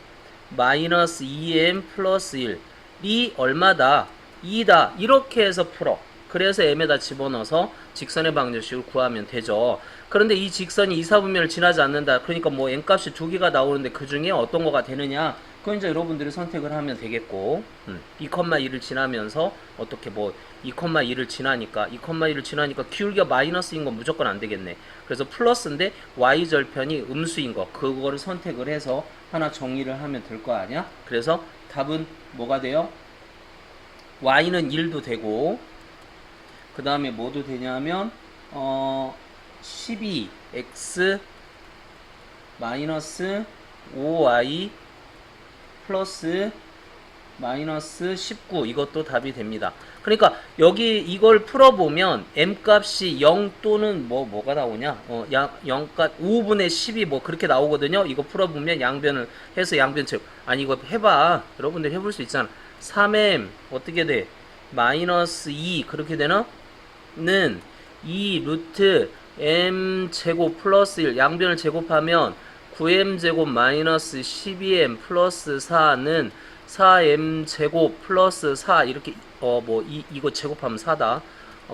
마이너스 2m 플러스 1이 얼마다? 2다. 이렇게 해서 풀어. 그래서 m에다 집어넣어서 직선의 방정식을 구하면 되죠. 그런데 이 직선이 이사분면을 지나지 않는다. 그러니까 뭐 n값이 두 개가 나오는데 그 중에 어떤 거가 되느냐? 그건 이제 여러분들이 선택을 하면 되겠고 2,2를 지나면서 어떻게 뭐 2,2를 지나니까 2,2를 지나니까 기울기가 마이너스인 건 무조건 안 되겠네. 그래서 플러스인데 y절편이 음수인 거 그거를 선택을 해서 하나 정리를 하면 될 거 아니야? 그래서 답은 뭐가 돼요? y는 1도 되고 그 다음에 뭐도 되냐면 12x 마이너스 5y 플러스 마이너스 19 이것도 답이 됩니다. 그러니까 여기 이걸 풀어보면 m값이 0 또는 뭐가 나오냐 0값 5분의 12 뭐 그렇게 나오거든요. 이거 풀어보면 양변을 해서 양변 채우 아니 이거 해봐. 여러분들 해볼 수 있잖아. 3m 어떻게 돼? 마이너스 2 그렇게 되나? 는 2 루트 m 제곱 플러스 1 양변을 제곱하면 9m 제곱 마이너스 12m 플러스 4는 4m 제곱 플러스 4 이렇게 이거 제곱하면 4다.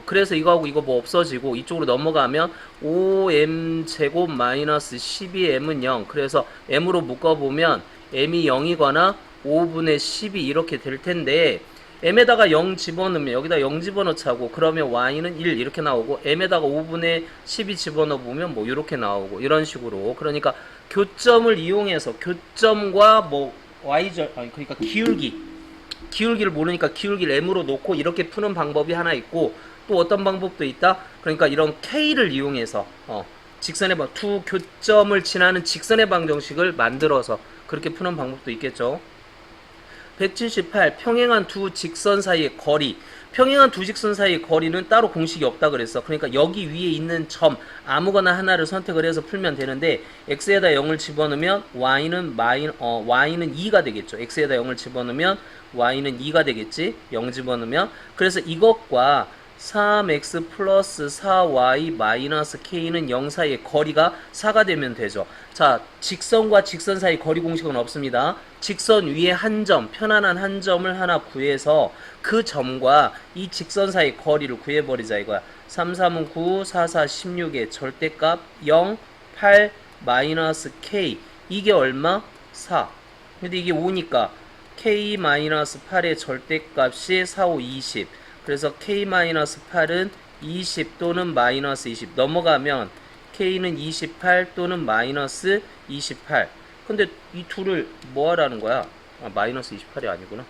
그래서 이거하고 이거 뭐 없어지고 이쪽으로 넘어가면 5m 제곱 마이너스 12m은 0. 그래서 m으로 묶어보면 m이 0이거나 5분의 12 이렇게 될 텐데 m에다가 0 집어넣으면 여기다 0 집어넣자고 그러면 y는 1 이렇게 나오고 m에다가 5분의 12 집어넣으면 뭐 이렇게 나오고 이런 식으로 그러니까 교점을 이용해서 교점과 뭐 y절 그러니까 기울기를 모르니까 기울기를 m으로 놓고 이렇게 푸는 방법이 하나 있고 또 어떤 방법도 있다. 그러니까 이런 k를 이용해서 직선의 두 교점을 지나는 직선의 방정식을 만들어서 그렇게 푸는 방법도 있겠죠. 178 평행한 두 직선 사이의 거리. 평행한 두 직선 사이의 거리는 따로 공식이 없다 그랬어. 그러니까 여기 위에 있는 점 아무거나 하나를 선택을 해서 풀면 되는데 x에다 0을 집어넣으면 y는 2가 되겠죠. x에다 0을 집어넣으면 y는 2가 되겠지. 0 집어넣으면. 그래서 이것과 3x 플러스 4y 마이너스 k는 0 사이의 거리가 4가 되면 되죠. 자, 직선과 직선 사이 거리 공식은 없습니다. 직선 위에 한 점, 편안한 한 점을 하나 구해서 그 점과 이 직선 사이 거리를 구해버리자 이거야. 3, 3은 9, 4, 4, 16의 절대값 0, 8, 마이너스 k. 이게 얼마? 4. 근데 이게 5니까 k 마이너스 8의 절대값이 4, 5, 20. 그래서 k-8은 20 또는 마이너스 20 넘어가면 k는 28 또는 마이너스 28. 근데 이 둘을 뭐 하라는 거야? 마이너스 28이 아니구나.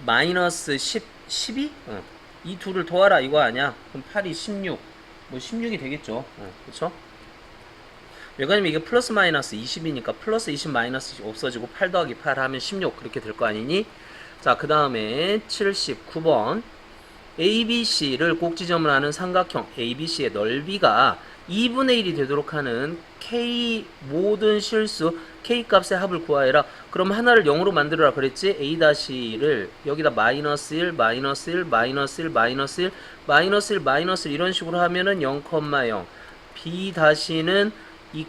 마이너스 10, 12? 이 둘을 더하라 이거 아니야? 그럼 8이 16. 뭐 16이 되겠죠. 그쵸? 왜냐면 이게 플러스 마이너스 20이니까 플러스 20 마이너스 20 없어지고 8 더하기 8 하면 16 그렇게 될 거 아니니? 자, 그 다음에 79번 ABC를 꼭지점을 하는 삼각형 ABC의 넓이가 2분의 1이 되도록 하는 K 모든 실수 K 값의 합을 구하여라. 그럼 하나를 0으로 만들어라 그랬지? A-를 여기다 마이너스 1, 마이너스 1, 마이너스 1, 마이너스 1, 마이너스 1, 마이너스 1 이런 식으로 하면은 0,0 B-는 2,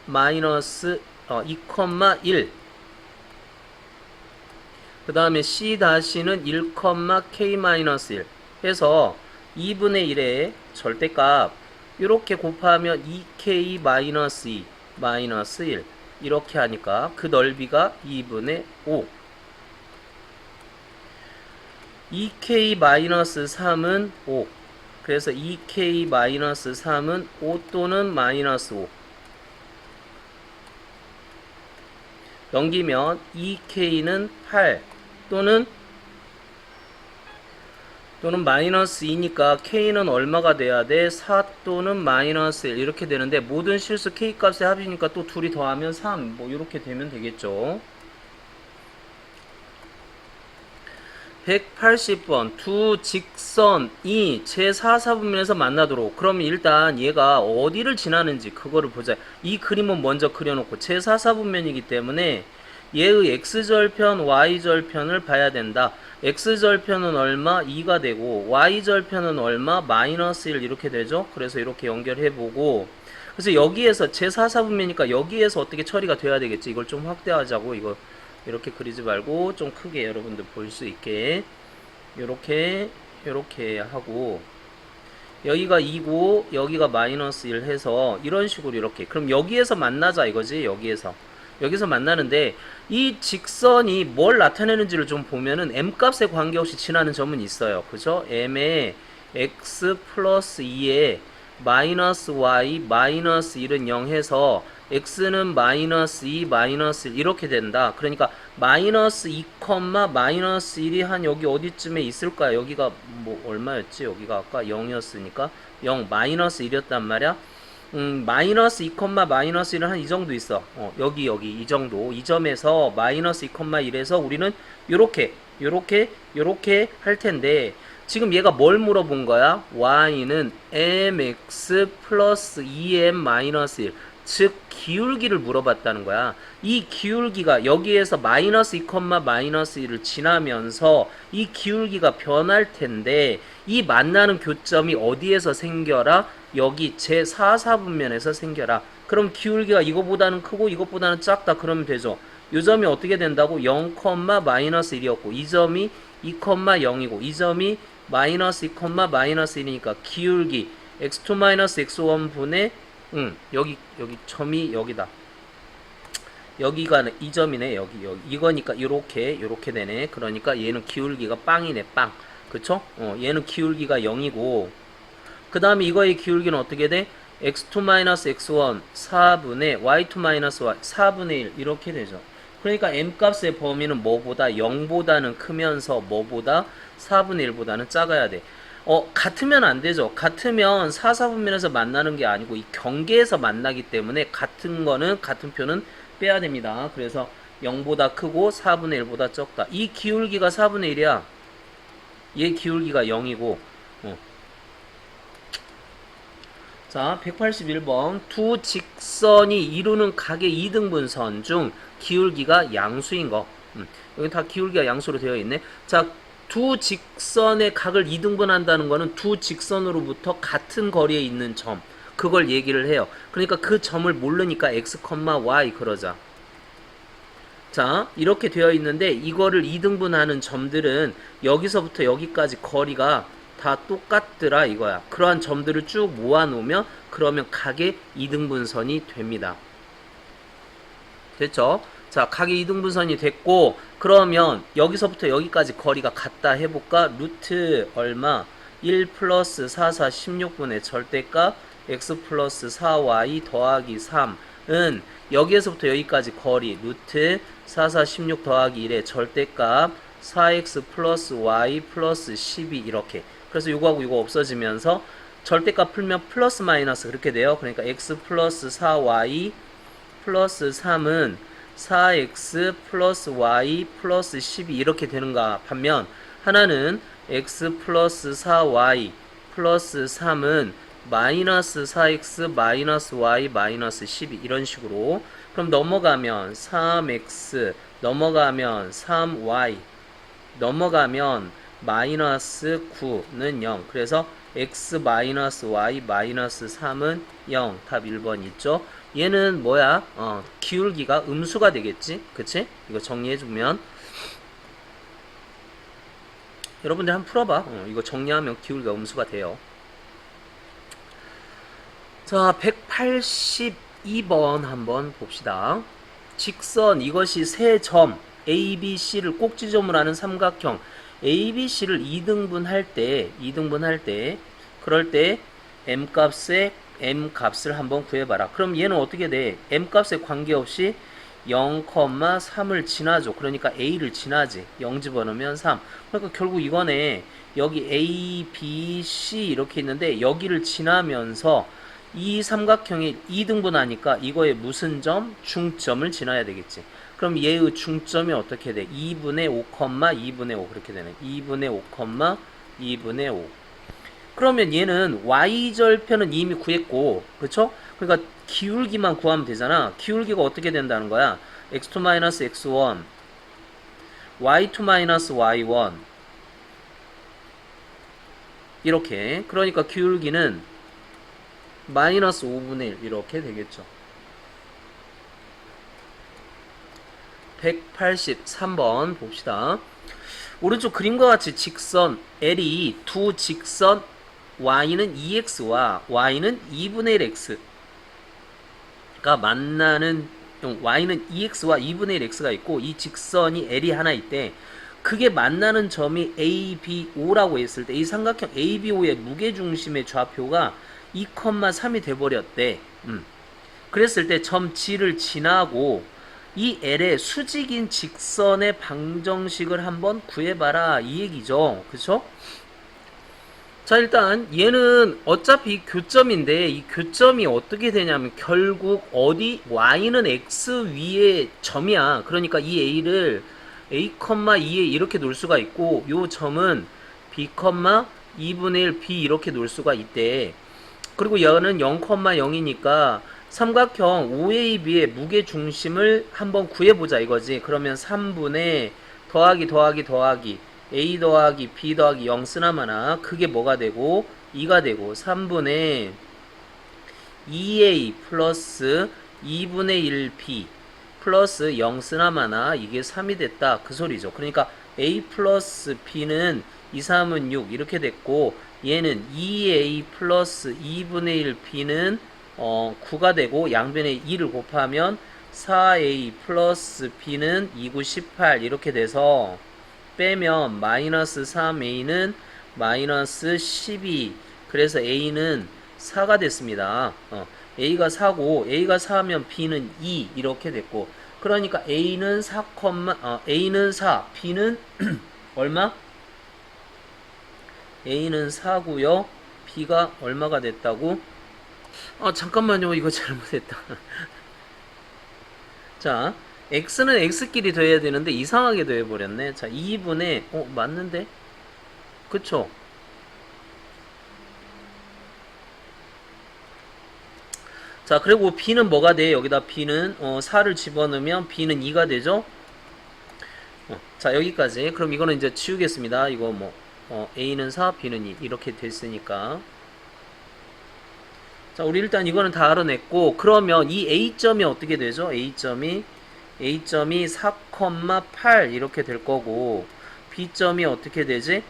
마이너스 2,1 그 다음에 C-는 1,K-1 해서 2분의 1의 절대값 이렇게 곱하면 2K-2 마이너스 1 이렇게 하니까 그 넓이가 2분의 5 2K-3은 5 그래서 2K-3은 5 또는 마이너스 5 넘기면 2K는 8 또는 마이너스 2니까 K는 얼마가 돼야 돼? 4 또는 마이너스 1 이렇게 되는데 모든 실수 K 값의 합이니까 또 둘이 더하면 3 뭐 이렇게 되면 되겠죠. 180번 두 직선이 제4사분면에서 만나도록. 그럼 일단 얘가 어디를 지나는지 그거를 보자. 이 그림은 먼저 그려놓고 제4사분면이기 때문에 얘의 x절편 y절편을 봐야 된다. x절편은 얼마? 2가 되고 y절편은 얼마? 마이너스 1 이렇게 되죠. 그래서 이렇게 연결해보고, 그래서 여기에서 제4사분면이니까 여기에서 어떻게 처리가 돼야 되겠지. 이걸 좀 확대하자고. 이거 이렇게 그리지 말고 좀 크게 여러분들 볼 수 있게 요렇게 하고, 여기가 2고 여기가 마이너스 1 해서 이런 식으로 이렇게. 그럼 여기에서 만나자 이거지. 여기서 만나는데 이 직선이 뭘 나타내는지를 좀 보면은 m값에 관계없이 지나는 점은 있어요. 그죠? m에 x 플러스 2에 마이너스 y 마이너스 1은 0 해서 x는 마이너스 2 마이너스 1 이렇게 된다. 그러니까 마이너스 2, 마이너스 1이 한 여기 어디쯤에 있을까요? 여기가 뭐 얼마였지? 여기가 아까 0이었으니까 0 마이너스 1이었단 말이야. 마이너스 2, 마이너스 1은 한 이 정도 있어. 여기 이 정도. 이 점에서 마이너스 2, 1에서 우리는 요렇게 할 텐데, 지금 얘가 뭘 물어본 거야? y는 mx 플러스 2m 마이너스 1. 즉 기울기를 물어봤다는 거야. 이 기울기가 여기에서 마이너스 2, 마이너스 1을 지나면서 이 기울기가 변할 텐데, 이 만나는 교점이 어디에서 생겨라? 여기 제4사분면에서 생겨라. 그럼 기울기가 이거보다는 크고 이것보다는 작다 그러면 되죠. 이 점이 어떻게 된다고? 0, 마이너스 1이었고 이 점이 2, 0이고 이 점이 마이너스 2, 마이너스 1이니까 기울기 x2 x1 분의 여기 점이 여기다. 여기가 이 점이네. 여기 이거니까 요렇게 되네. 그러니까 얘는 기울기가 빵이네. 빵. 그쵸? 얘는 기울기가 0이고, 그 다음에 이거의 기울기는 어떻게 돼? x2-x1 4분의 y2-y 4분의 1 이렇게 되죠. 그러니까 m값의 범위는 뭐보다 0보다는 크면서 뭐보다 4분의 1보다는 작아야 돼. 같으면 안 되죠. 같으면 4, 4분면에서 만나는 게 아니고 이 경계에서 만나기 때문에 같은 표는 빼야 됩니다. 그래서 0보다 크고 4분의 1보다 적다. 이 기울기가 4분의 1이야. 얘 기울기가 0이고. 자, 181번. 두 직선이 이루는 각의 이등분선 중 기울기가 양수인 거. 여기 다 기울기가 양수로 되어 있네. 자, 두 직선의 각을 이등분한다는 거는 두 직선으로부터 같은 거리에 있는 점, 그걸 얘기를 해요. 그러니까 그 점을 모르니까 x, y 그러자. 자, 이렇게 되어 있는데 이거를 이등분하는 점들은 여기서부터 여기까지 거리가 다 똑같더라 이거야. 그러한 점들을 쭉 모아놓으면 그러면 각의 이등분선이 됩니다. 됐죠? 자, 각의 이등분선이 됐고, 그러면 여기서부터 여기까지 거리가 같다 해볼까? 루트 얼마? 1 플러스 4, 16분의 절대값 x 플러스 4y 더하기 3은 여기에서부터 여기까지 거리 루트 4, 16 더하기 1의 절대값 4x 플러스 y 플러스 12 이렇게. 그래서 이거하고 이거 없어지면서 절대값 풀면 플러스 마이너스 그렇게 돼요. 그러니까 x 플러스 4y 플러스 3은 4x 플러스 y 플러스 12 이렇게 되는가. 반면 하나는 x 플러스 4y 플러스 3은 마이너스 4x 마이너스 y 마이너스 12 이런 식으로. 그럼 넘어가면 3x 넘어가면 3y 넘어가면 마이너스 9는 0. 그래서 x 마이너스 y 마이너스 3은 0. 답 1번 있죠. 얘는 뭐야? 기울기가 음수가 되겠지? 그치? 이거 정리해주면 여러분들 한번 풀어봐. 이거 정리하면 기울기가 음수가 돼요. 자, 182번 한번 봅시다. 직선, 이것이 세 점 A, B, C를 꼭지점으로 하는 삼각형 A, B, C를 2등분할 때 그럴 때 M값을 한번 구해봐라. 그럼 얘는 어떻게 돼? M값에 관계없이 0, 3을 지나죠. 그러니까 A를 지나지. 0 집어넣으면 3. 그러니까 결국 이거네. 여기 A, B, C 이렇게 있는데 여기를 지나면서 이 삼각형이 2등분하니까 이거의 무슨 점? 중점을 지나야 되겠지. 그럼 얘의 중점이 어떻게 돼? 2분의 5, 2분의 5 그렇게 되네. 2분의 5, 2분의 5. 그러면 얘는 y절편은 이미 구했고, 그쵸? 그러니까 기울기만 구하면 되잖아. 기울기가 어떻게 된다는 거야? x2 x1, y2 y1 이렇게. 그러니까 기울기는 마이너스 5분의 1 이렇게 되겠죠. 183번 봅시다. 오른쪽 그림과 같이 직선 L이 두 직선 y는 2x와 y는 2분의 1x가 만나는 y는 2x와 2분의 1x가 있고 이 직선이 L이 하나 있대. 그게 만나는 점이 ABO라고 했을 때 이 삼각형 ABO의 무게중심의 좌표가 2,3이 돼버렸대. 그랬을 때 점 G를 지나고 이 L의 수직인 직선의 방정식을 한번 구해봐라 이 얘기죠. 그쵸? 자, 일단 얘는 어차피 교점인데 이 교점이 어떻게 되냐면 결국 어디 y는 x 위에 점이야. 그러니까 이 a를 a, 2에 이렇게 놓을 수가 있고 요 점은 b, 2분의 1 b 이렇게 놓을 수가 있대. 그리고 얘는 0,0이니까 삼각형 OAB의 무게중심을 한번 구해보자 이거지. 그러면 3분의 더하기 A 더하기 B 더하기 0 쓰나마나 그게 뭐가 되고 2가 되고 3분의 2A 플러스 2분의 1B 플러스 0 쓰나마나 이게 3이 됐다 그 소리죠. 그러니까 A 플러스 B는 2, 3은 6 이렇게 됐고 얘는 2A 플러스 2분의 1 B는 9가 되고 양변에 2를 곱하면 4A 플러스 B는 2, 9, 18 이렇게 돼서 빼면 마이너스 3A는 마이너스 12 그래서 A는 4가 됐습니다. A가 4고 A가 4면 B는 2 이렇게 됐고 그러니까 A는 4, A는 4 B는 얼마? A는 4고요. B가 얼마가 됐다고? 잠깐만요. 이거 잘못했다. 자, x는 x끼리 더해야 되는데 이상하게 더해버렸네. 자, 2분의 맞는데? 그쵸? 자, 그리고 b는 뭐가 돼? 여기다 b는 4를 집어넣으면 b는 2가 되죠? 자, 여기까지. 그럼 이거는 이제 치우겠습니다. 이거 뭐 a는 4, b는 2 이렇게 됐으니까. 자, 우리 일단 이거는 다 알아냈고 그러면 이 a점이 어떻게 되죠? a점이 4,8 이렇게 될 거고 b점이 어떻게 되지?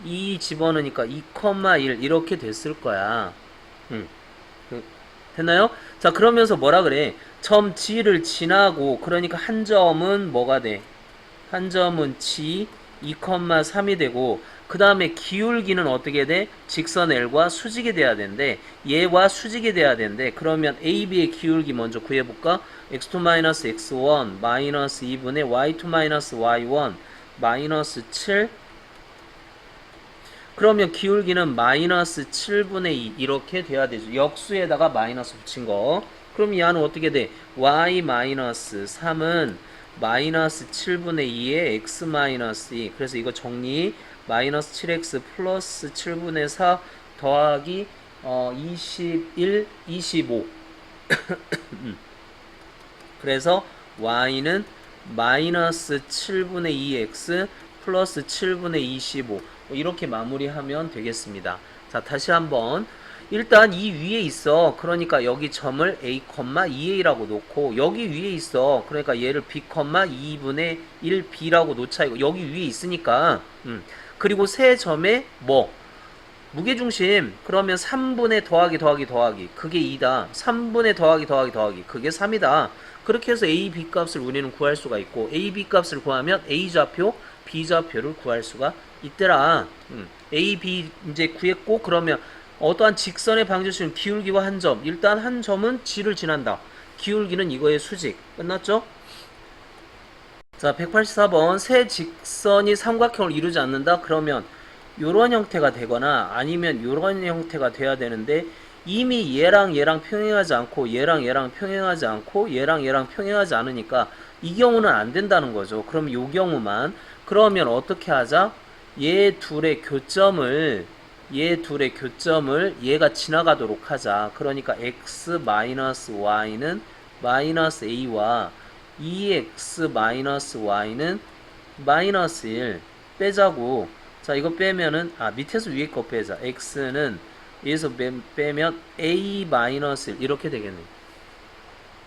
2 집어넣으니까 2,1 이렇게 됐을 거야. 됐나요? 자, 그러면서 뭐라 그래? 점 G를 지나고 그러니까 한 점은 뭐가 돼? 한 점은 G 2,3이 되고 그 다음에 기울기는 어떻게 돼? 직선 L과 수직이 돼야 되는데 얘와 수직이 돼야 되는데 그러면 AB의 기울기 먼저 구해볼까? x2 x1 마이너스 2분의 y2 y1 마이너스 7 그러면 기울기는 마이너스 7분의 2 이렇게 돼야 되죠. 역수에다가 마이너스 붙인 거. 그럼 이 안은 어떻게 돼? y 마이너스 3은 마이너스 7분의 2에 x 마이너스 2 그래서 이거 정리 마이너스 7x 플러스 7분의 4 더하기 21, 25 그래서 y는 마이너스 7분의 2x 플러스 7분의 25 이렇게 마무리하면 되겠습니다. 자, 다시 한번 일단 이 위에 있어. 그러니까 여기 점을 a, 2a라고 놓고 여기 위에 있어. 그러니까 얘를 b, 2분의 1b라고 놓자. 이거 여기 위에 있으니까 그리고 세 점에 뭐 무게중심 그러면 3분의 더하기 그게 2다. 3분의 더하기 그게 3이다. 그렇게 해서 a, b 값을 우리는 구할 수가 있고 a, b 값을 구하면 a 좌표, b 좌표를 구할 수가 있더라. a, b 이제 구했고 그러면 어떠한 직선의 방정식은 기울기와 한 점. 일단 한 점은 G를 지난다. 기울기는 이거의 수직. 끝났죠? 자, 184번 세 직선이 삼각형을 이루지 않는다. 그러면 요런 형태가 되거나 아니면 요런 형태가 돼야 되는데 이미 얘랑 평행하지 않고 얘랑 평행하지 않고 얘랑 평행하지 않으니까 이 경우는 안 된다는 거죠. 그럼 요 경우만. 그러면 어떻게 하자? 얘 둘의 교점을 얘가 지나가도록 하자. 그러니까 x-y는 마이너스 a와 2x-y는 마이너스 1 빼자고. 자, 이거 빼면은 밑에서 위에 거 빼자. x는 위에서 빼면 a-1 이렇게 되겠네.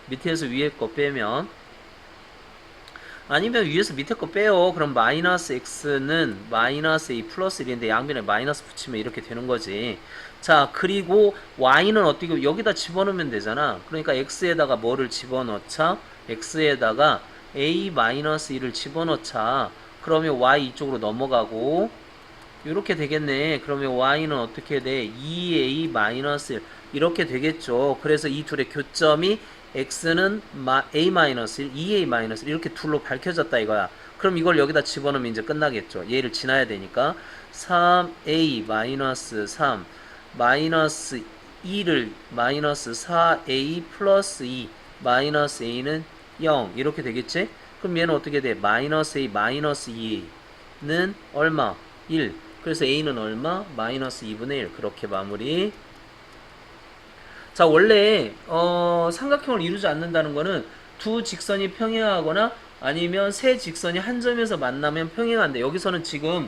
밑에서 위에 거 빼면, 아니면 위에서 밑에 거 빼요. 그럼 마이너스 x는 마이너스 a 플러스 1인데 양변에 마이너스 붙이면 이렇게 되는 거지. 자, 그리고 y는 어떻게 여기다 집어넣으면 되잖아. 그러니까 x에다가 뭐를 집어넣자? x에다가 a-1을 집어넣자. 그러면 y 이쪽으로 넘어가고 이렇게 되겠네. 그러면 y는 어떻게 돼? 2a-1 이렇게 되겠죠. 그래서 이 둘의 교점이 x는 a-1, 2a-1 이렇게 둘로 밝혀졌다 이거야. 그럼 이걸 여기다 집어넣으면 이제 끝나겠죠. 얘를 지나야 되니까 3a-3 마이너스 2를 마이너스 4a 플러스 2 마이너스 a는 0 이렇게 되겠지? 그럼 얘는 어떻게 돼? 마이너스 a 마이너스 2는 얼마? 1. 그래서 a는 얼마? 마이너스 2분의 1 그렇게 마무리. 자, 원래 삼각형을 이루지 않는다는 거는 두 직선이 평행하거나 아니면 세 직선이 한 점에서 만나면 평행한데 여기서는 지금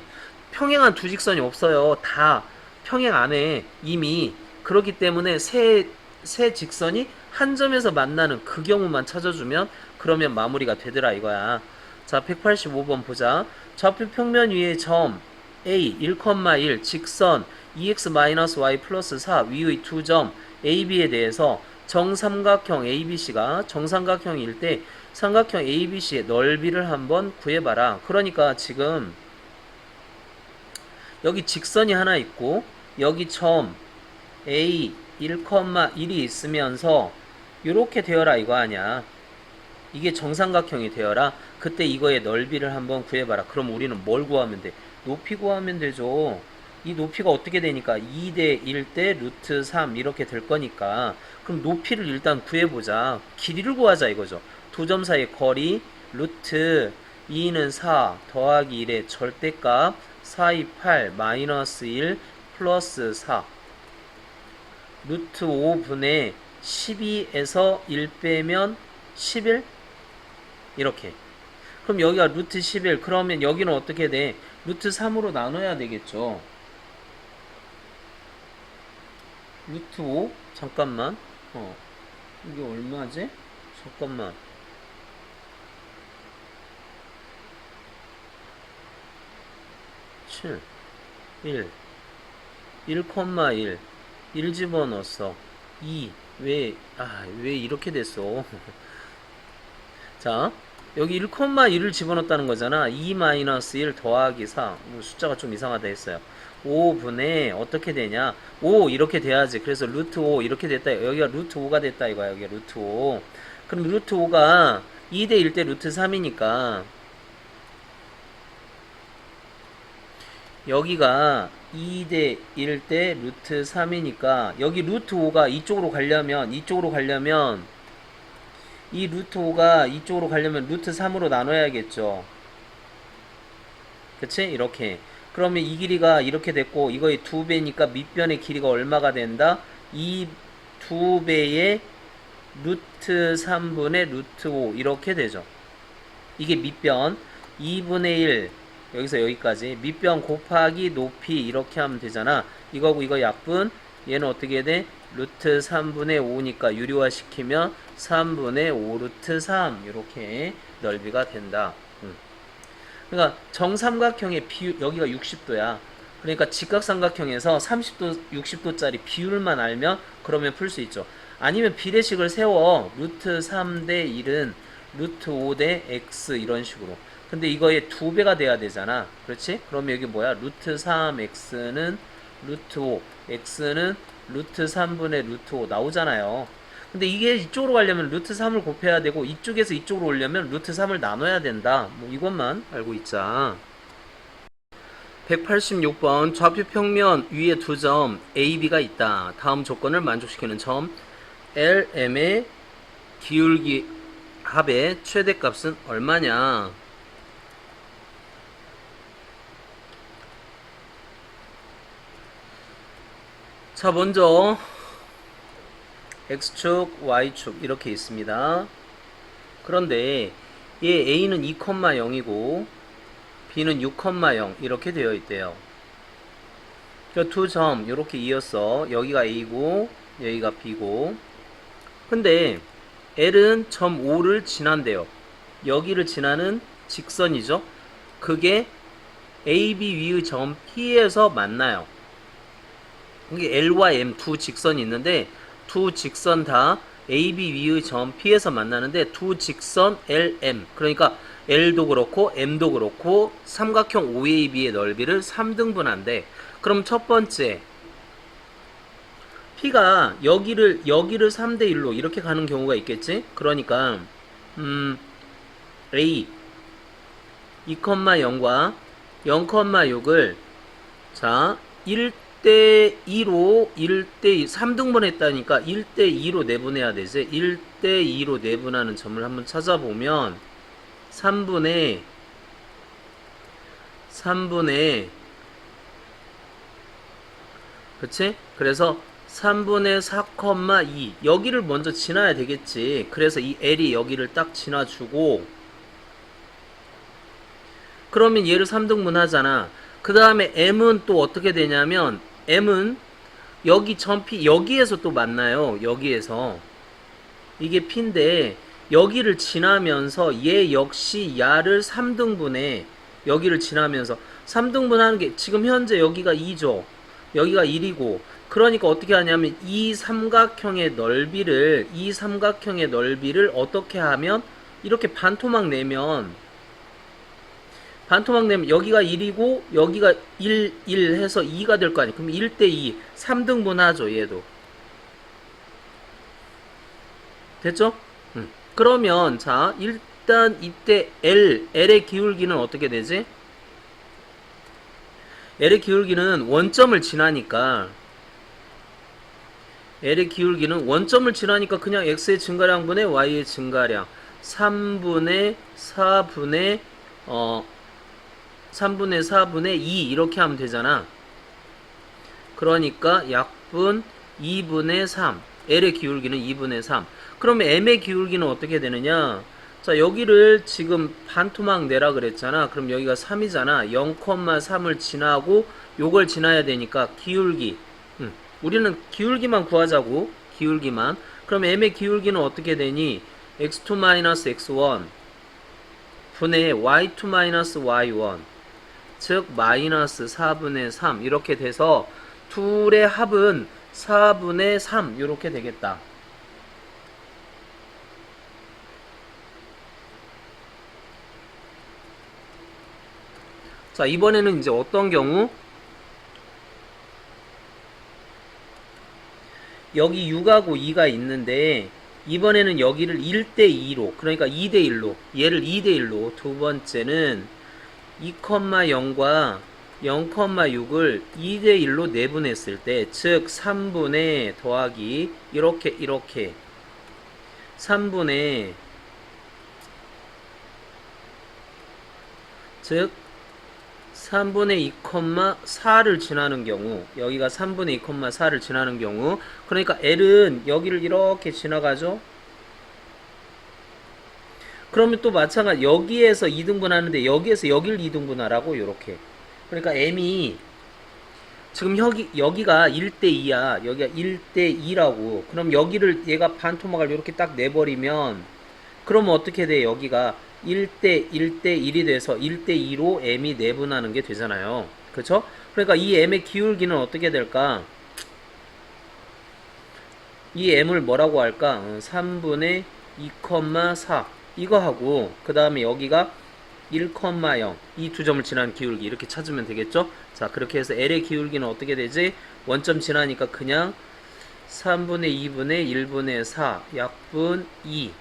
평행한 두 직선이 없어요. 다 평행 안 해. 이미. 그렇기 때문에 세 직선이 한 점에서 만나는 그 경우만 찾아주면 그러면 마무리가 되더라 이거야. 자, 185번 보자. 좌표 평면 위에 점 A 1,1 직선 2x-y 플러스 4 위의 두 점 AB에 대해서 정삼각형 ABC가 정삼각형일 때 삼각형 ABC의 넓이를 한번 구해봐라. 그러니까 지금 여기 직선이 하나 있고 여기 점 A 1,1이 있으면서 이렇게 되어라 이거 아니야. 이게 정삼각형이 되어라. 그때 이거의 넓이를 한번 구해봐라. 그럼 우리는 뭘 구하면 돼? 높이 구하면 되죠. 이 높이가 어떻게 되니까 2대 1대 루트 3 이렇게 될 거니까 그럼 높이를 일단 구해보자. 길이를 구하자 이거죠. 두 점 사이의 거리 루트 2는 4 더하기 1의 절대값 4, 2, 8 마이너스 1 플러스 4 루트 5분의 12에서 1 빼면 11 이렇게. 그럼 여기가 루트 11 그러면 여기는 어떻게 돼? 루트 3으로 나눠야 되겠죠. 루트 5? 잠깐만. 이게 얼마지? 잠깐만. 7 1 1,1 1 집어넣었어. 2 왜 이렇게 됐어? 자, 여기 1,1을 집어넣었다는 거잖아. 2-1 더하기 4. 숫자가 좀 이상하다 했어요. 5분의 어떻게 되냐? 5 이렇게 돼야지. 그래서 루트 5 이렇게 됐다. 여기가 루트 5가 됐다 이거야. 여기 루트 5. 그럼 루트 5가 2대 1대 루트 3이니까 여기가 2대 1대 루트 3이니까 여기 루트 5가 이쪽으로 가려면 이 루트 5가 이쪽으로 가려면 루트 3으로 나눠야겠죠. 그치? 이렇게. 그러면 이 길이가 이렇게 됐고 이거의 2배니까 밑변의 길이가 얼마가 된다? 이 2배의 루트 3분의 루트 5 이렇게 되죠. 이게 밑변 2분의 1 여기서 여기까지 밑변 곱하기 높이 이렇게 하면 되잖아. 이거고 이거 약분 얘는 어떻게 돼? 루트 3분의 5니까 유리화 시키면 3분의 5 루트 3 이렇게 넓이가 된다. 그러니까 정삼각형의 비율 여기가 60도야. 그러니까 직각삼각형에서 30도 60도짜리 비율만 알면 그러면 풀 수 있죠. 아니면 비례식을 세워. 루트 3대 1은 루트 5대 x 이런 식으로. 근데 이거의 2배가 돼야 되잖아. 그렇지? 그러면 여기 뭐야? 루트 3x는 루트 5 x는 루트 3분의 루트 5 나오잖아요. 근데 이게 이쪽으로 가려면 루트 3을 곱해야 되고 이쪽에서 이쪽으로 오려면 루트 3을 나눠야 된다. 뭐 이것만 알고 있자. 186번 좌표 평면 위에 두 점 A, B가 있다. 다음 조건을 만족시키는 점 LM의 기울기 합의 최대값은 얼마냐? 자, 먼저 X축, Y축 이렇게 있습니다. 그런데 얘 A는 2,0이고 B는 6,0 이렇게 되어 있대요. 두 점 이렇게 이어서 여기가 A고 여기가 B고, 근데 L은 점 O를 지난대요. 여기를 지나는 직선이죠. 그게 AB 위의 점 P에서 만나요. 이게 L과 M 두 직선이 있는데 두 직선 다 AB 위의 점 P에서 만나는데 두 직선 LM, 그러니까 L도 그렇고 M도 그렇고 삼각형 OAB의 넓이를 3등분한대. 그럼 첫 번째 P가 여기를 3대1로 이렇게 가는 경우가 있겠지? 그러니까 A 2,0과 0,6을 자 1대2로 1대2 3등분 했다니까 1대2로 내분해야 되지. 1대2로 내분하는 점을 한번 찾아보면 3분의 그치? 그래서 3분의 4,2 여기를 먼저 지나야 되겠지. 그래서 이 L이 여기를 딱 지나주고, 그러면 얘를 3등분 하잖아. 그 다음에 M은 또 어떻게 되냐면 M은 여기 점 P 여기에서 또 만나요. 여기에서 이게 P인데 여기를 지나면서 얘 역시 야를 3등분해. 여기를 지나면서 3등분 하는 게 지금 현재 여기가 2죠. 여기가 1이고, 그러니까 어떻게 하냐면 이 삼각형의 넓이를 어떻게 하면 이렇게 반토막 내면 여기가 1이고 여기가 1 해서 2가 될 거 아니에요. 그럼 1대2 3등분 하죠. 얘도 됐죠? 그러면 자 일단 이때 L의 기울기는 어떻게 되지? L의 기울기는 원점을 지나니까 그냥 X의 증가량분의 Y의 증가량 3분의 4분의 2 이렇게 하면 되잖아. 그러니까 약분 2분의 3. L의 기울기는 2분의 3. 그러면 M의 기울기는 어떻게 되느냐? 자, 여기를 지금 반토막 내라 그랬잖아. 그럼 여기가 3이잖아. 0,3을 지나고 요걸 지나야 되니까 기울기. 우리는 기울기만 구하자고. 기울기만. 그럼 M의 기울기는 어떻게 되니? x2-x1 분의 y2-y1 즉 마이너스 4분의 3 이렇게 돼서 둘의 합은 4분의 3 이렇게 되겠다. 자, 이번에는 이제 어떤 경우? 여기 6하고 2가 있는데 이번에는 여기를 1대2로, 그러니까 2대1로, 얘를 2대1로, 두 번째는 2,0과 0,6을 2대1로 내분했을 때, 즉 3분의 더하기 이렇게 3분의 즉 3분의 2,4를 지나는 경우, 여기가 3분의 2,4를 지나는 경우, 그러니까 L은 여기를 이렇게 지나가죠. 그러면 또 마찬가지 여기에서 2등분 하는데 여기에서 여기를 2등분 하라고. 요렇게. 그러니까 M이 지금 여기가 1대2야. 여기가 1대2라고. 그럼 여기를 얘가 반토막을 이렇게 딱 내버리면, 그러면 어떻게 돼? 여기가 1대1이 돼서 1대2로 M이 내분하는 게 되잖아요. 그쵸? 그러니까 이 M의 기울기는 어떻게 될까? 이 M을 뭐라고 할까? 3분의 2,4 이거 하고, 그 다음에 여기가 1,0 이 두 점을 지난 기울기 이렇게 찾으면 되겠죠? 자, 그렇게 해서 L의 기울기는 어떻게 되지? 원점 지나니까 그냥 3분의 2분의 1분의 4 약분 2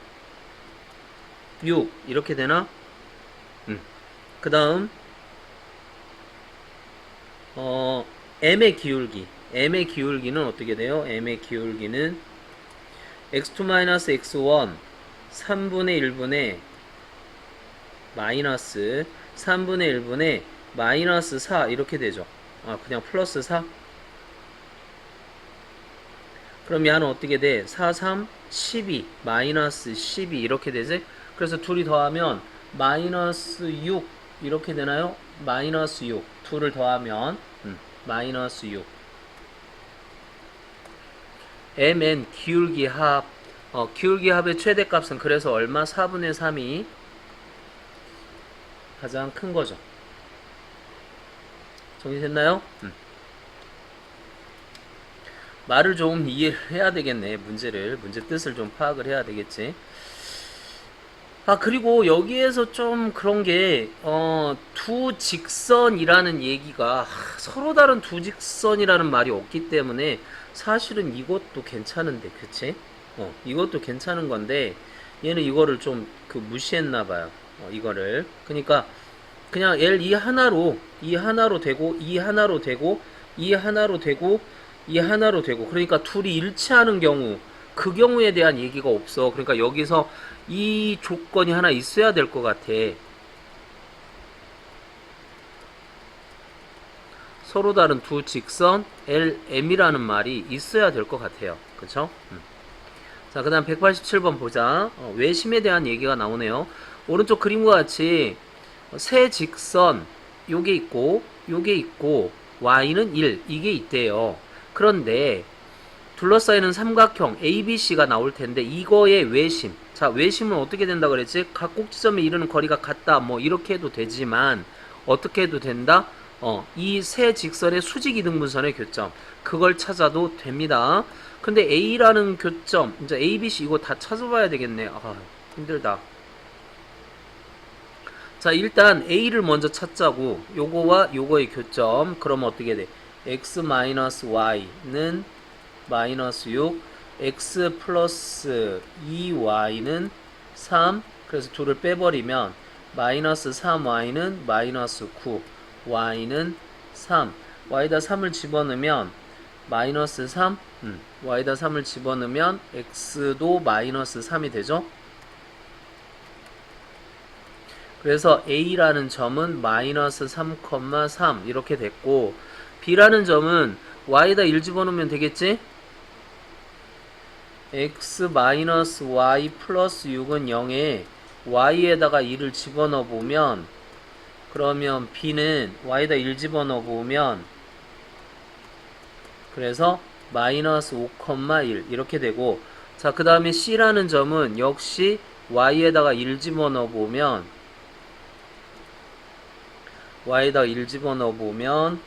6 이렇게 되나? 그 다음 어, m의 기울기. m의 기울기는 어떻게 돼요? m의 기울기는 x2-x1 3분의 1분의 마이너스 3분의 1분의 마이너스 4 이렇게 되죠. 아, 그냥 플러스 4? 그럼 얘는 어떻게 돼? 4, 3, 12 마이너스 12 이렇게 되지? 그래서 둘이 더하면 마이너스 6 이렇게 되나요? 마이너스 6 둘을 더하면 마이너스 6 mn 기울기 합 기울기 합의 최대값은 그래서 얼마? 4분의 3이 가장 큰 거죠. 정리됐나요? 말을 좀 이해를 해야 되겠네. 문제 뜻을 좀 파악을 해야 되겠지. 아, 그리고 여기에서 좀 그런 게, 두 직선이라는 얘기가 서로 다른 두 직선이라는 말이 없기 때문에 사실은 이것도 괜찮은데, 그치? 이것도 괜찮은 건데, 얘는 이거를 좀 무시했나 봐요. 이거를. 그러니까, 그냥 L 이 하나로 되고, 이 하나로 되고, 이 하나로 되고, 이 하나로 되고, 그러니까 둘이 일치하는 경우, 그 경우에 대한 얘기가 없어. 그러니까 여기서 이 조건이 하나 있어야 될 것 같아. 서로 다른 두 직선 LM이라는 말이 있어야 될 것 같아요. 그쵸? 자, 그 다음 187번 보자. 외심에 대한 얘기가 나오네요. 오른쪽 그림과 같이 세 직선 요게 있고 요게 있고 y는 1 이게 있대요. 그런데 둘러싸이는 삼각형 ABC가 나올 텐데 이거의 외심. 자, 외심은 어떻게 된다 그랬지? 각 꼭지점에 이르는 거리가 같다. 뭐 이렇게 해도 되지만 어떻게 해도 된다? 이 세 직선의 수직 이등분선의 교점. 그걸 찾아도 됩니다. 근데 A라는 교점, 이제 ABC 이거 다 찾아봐야 되겠네. 아, 힘들다. 자, 일단 A를 먼저 찾자고. 요거와 요거의 교점. 그럼 어떻게 돼? x-y는 마이너스 6, x 플러스 2y는 3, 그래서 둘을 빼버리면 마이너스 3y는 마이너스 9, y는 3, y에다 3을 집어넣으면 마이너스 3, y에다 3을 집어넣으면 x도 마이너스 3이 되죠. 그래서 A라는 점은 마이너스 3,3 이렇게 됐고, B라는 점은 Y에다 1 집어넣으면 되겠지? x-y 플러스 6은 0에 Y에다가 1을 집어넣어 보면, 그러면 B는 Y에다 1 집어넣어 보면, 그래서 마이너스 5,1 이렇게 되고, 자, 그 다음에 C라는 점은 역시 Y에다가 1 집어넣어 보면, y에다 1 집어넣어 보면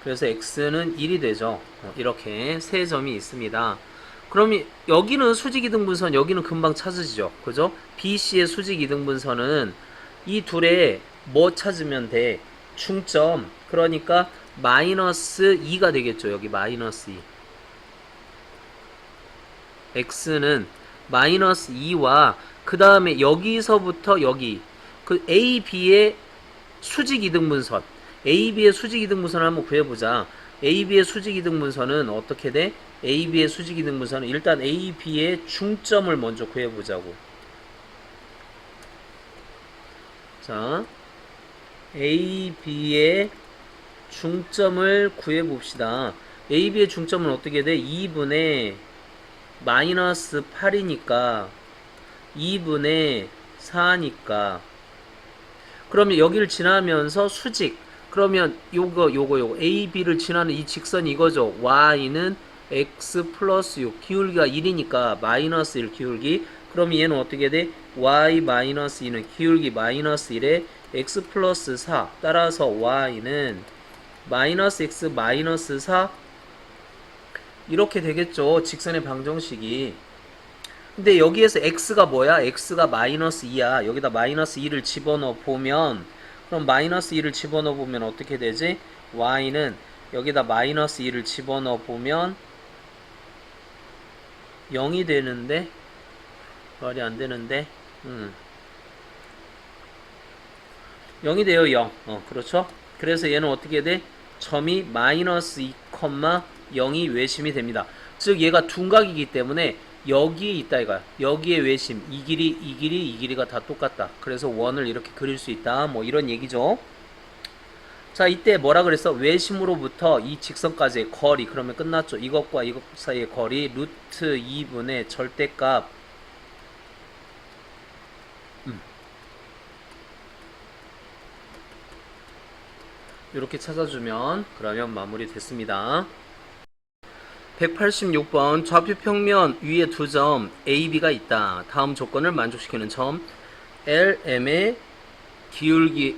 그래서 x는 1이 되죠. 이렇게 세 점이 있습니다. 그럼 여기는 수직이등분선, 여기는 금방 찾으시죠. 그죠? BC의 수직이등분선은 이 둘에 뭐 찾으면 돼? 중점. 그러니까 마이너스 2가 되겠죠. 여기 마이너스 2. x는 마이너스 2와 그 다음에 여기서부터 여기 그 A, B의 수직 이등분선 A, B의 수직 이등분선을 한번 구해보자. A, B의 수직 이등분선은 어떻게 돼? A, B의 수직 이등분선은 일단 A, B의 중점을 먼저 구해보자고. 자, A, B의 중점을 구해봅시다. A, B의 중점은 어떻게 돼? 2분의 마이너스 8이니까 2분의 4니까 그러면 여기를 지나면서 수직. 그러면 요거 A, B를 지나는 이 직선이 이거죠. Y는 X 플러스 6. 기울기가 1이니까 마이너스 1 기울기. 그럼 얘는 어떻게 돼? Y 마이너스 2는 기울기 마이너스 1에 X 플러스 4. 따라서 Y는 마이너스 X 마이너스 4. 이렇게 되겠죠. 직선의 방정식이. 근데 여기에서 x가 뭐야? x가 마이너스 2야. 여기다 마이너스 2를 집어넣어 보면, 그럼 마이너스 2를 집어넣어 보면 어떻게 되지? y는 여기다 마이너스 2를 집어넣어 보면 0이 되는데 말이 안 되는데 0이 돼요, 0. 그렇죠? 그래서 얘는 어떻게 돼? 점이 마이너스 2,0이 외심이 됩니다. 즉 얘가 둔각이기 때문에 여기에 있다 이거야. 여기에 외심, 이 길이, 이 길이, 이 길이가 다 똑같다. 그래서 원을 이렇게 그릴 수 있다. 뭐 이런 얘기죠. 자, 이때 뭐라 그랬어? 외심으로부터 이 직선까지의 거리. 그러면 끝났죠. 이것과 이것 사이의 거리 루트 2분의 절대값. 이렇게 찾아주면 그러면 마무리 됐습니다. 186번 좌표 평면 위에 두 점 A, B가 있다. 다음 조건을 만족시키는 점 LM의 기울기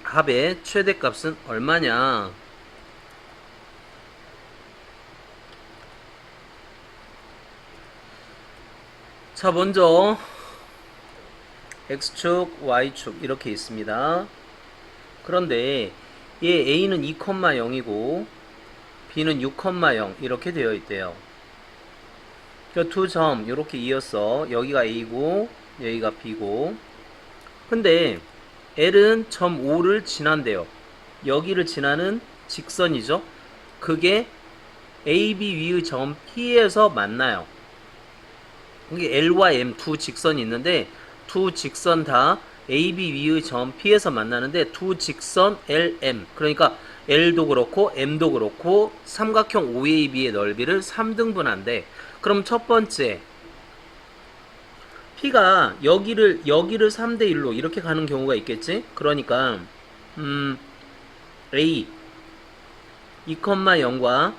합의 최대값은 얼마냐? 자, 먼저 X축, Y축 이렇게 있습니다. 그런데 얘 A는 2,0이고 B는 6,0 이렇게 되어 있대요. 두 점 이렇게 이어서 여기가 A고 여기가 B고, 근데 L은 점 O를 지난대요. 여기를 지나는 직선이죠. 그게 AB 위의 점 P에서 만나요. 이게 L과 M 두 직선이 있는데 두 직선 다 AB 위의 점 P에서 만나는데 두 직선 LM, 그러니까 L도 그렇고 M도 그렇고 삼각형 OAB의 넓이를 3등분한대. 그럼 첫 번째 P가 여기를 3대 1로 이렇게 가는 경우가 있겠지? 그러니까 A 2,0과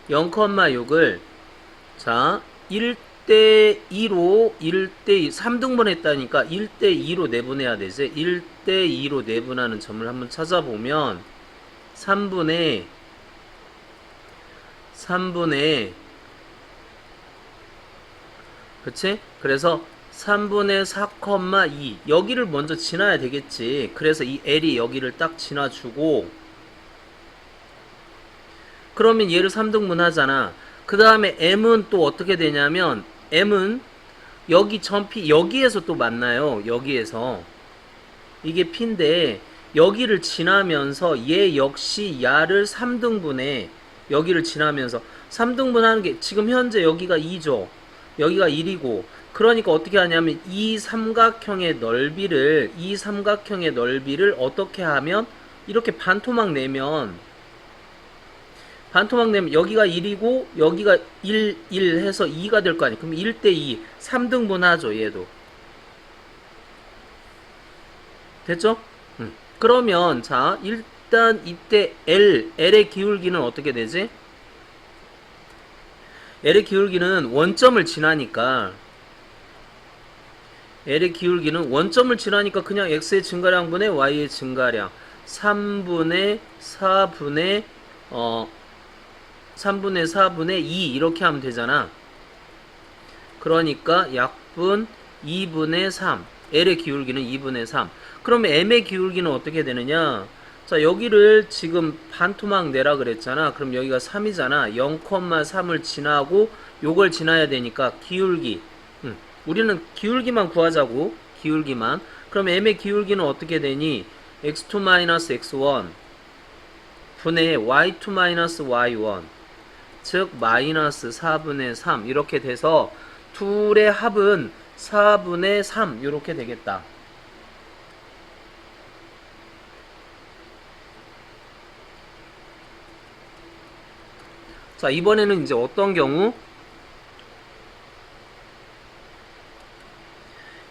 0,6을 자 1대 2로 1대 3등분 했다니까 1대 2로 내분해야 되지. 1대 2로 내분하는 점을 한번 찾아보면 3분의 그치? 그래서 3분의 4,2 여기를 먼저 지나야 되겠지. 그래서 이 L이 여기를 딱 지나주고 그러면 얘를 3등분 하잖아. 그 다음에 M은 또 어떻게 되냐면 M은 여기 점 P 여기에서 또 만나요. 여기에서 이게 P인데 여기를 지나면서 얘 역시 야를 3등분해. 여기를 지나면서 3등분 하는 게 지금 현재 여기가 2죠. 여기가 1이고 그러니까 어떻게 하냐면 이 삼각형의 넓이를 어떻게 하면 이렇게 반토막 내면 여기가 1이고 여기가 1 해서 2가 될 거 아니야. 그럼 1대 2 3등분 하죠. 얘도 됐죠? 그러면 자 일단 이때 L의 기울기는 어떻게 되지? L의 기울기는 원점을 지나니까 그냥 X의 증가량분의 Y의 증가량 3분의 4분의 2 이렇게 하면 되잖아. 그러니까 약분 2분의 3. L의 기울기는 2분의 3. 그러면 M의 기울기는 어떻게 되느냐? 자, 여기를 지금 반토막 내라 그랬잖아. 그럼 여기가 3이잖아. 0,3을 지나고 요걸 지나야 되니까 기울기. 우리는 기울기만 구하자고. 기울기만. 그럼 M의 기울기는 어떻게 되니? x2-x1 분의 y2-y1 즉 마이너스 4분의 3 이렇게 돼서 둘의 합은 4분의 3 이렇게 되겠다. 자, 이번에는 이제 어떤 경우?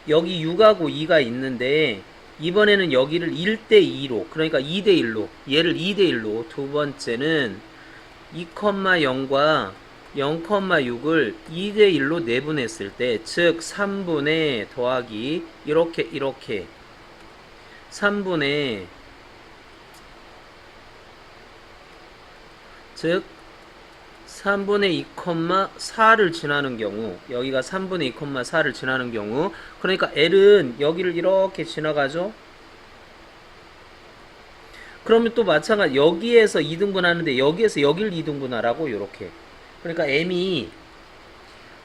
여기 6하고 2가 있는데 이번에는 여기를 1대 2로 그러니까 2대 1로 얘를 2대 1로 두 번째는 2,0과 0,6을 2대 1로 내분했을 때 즉 3분의 더하기 이렇게 3분의 즉 3분의 2,4를 지나는 경우 여기가 3분의 2,4를 지나는 경우 그러니까 L은 여기를 이렇게 지나가죠. 그러면 또 마찬가지 여기에서 2등분 하는데 여기에서 여기를 2등분 하라고 요렇게. 그러니까 M이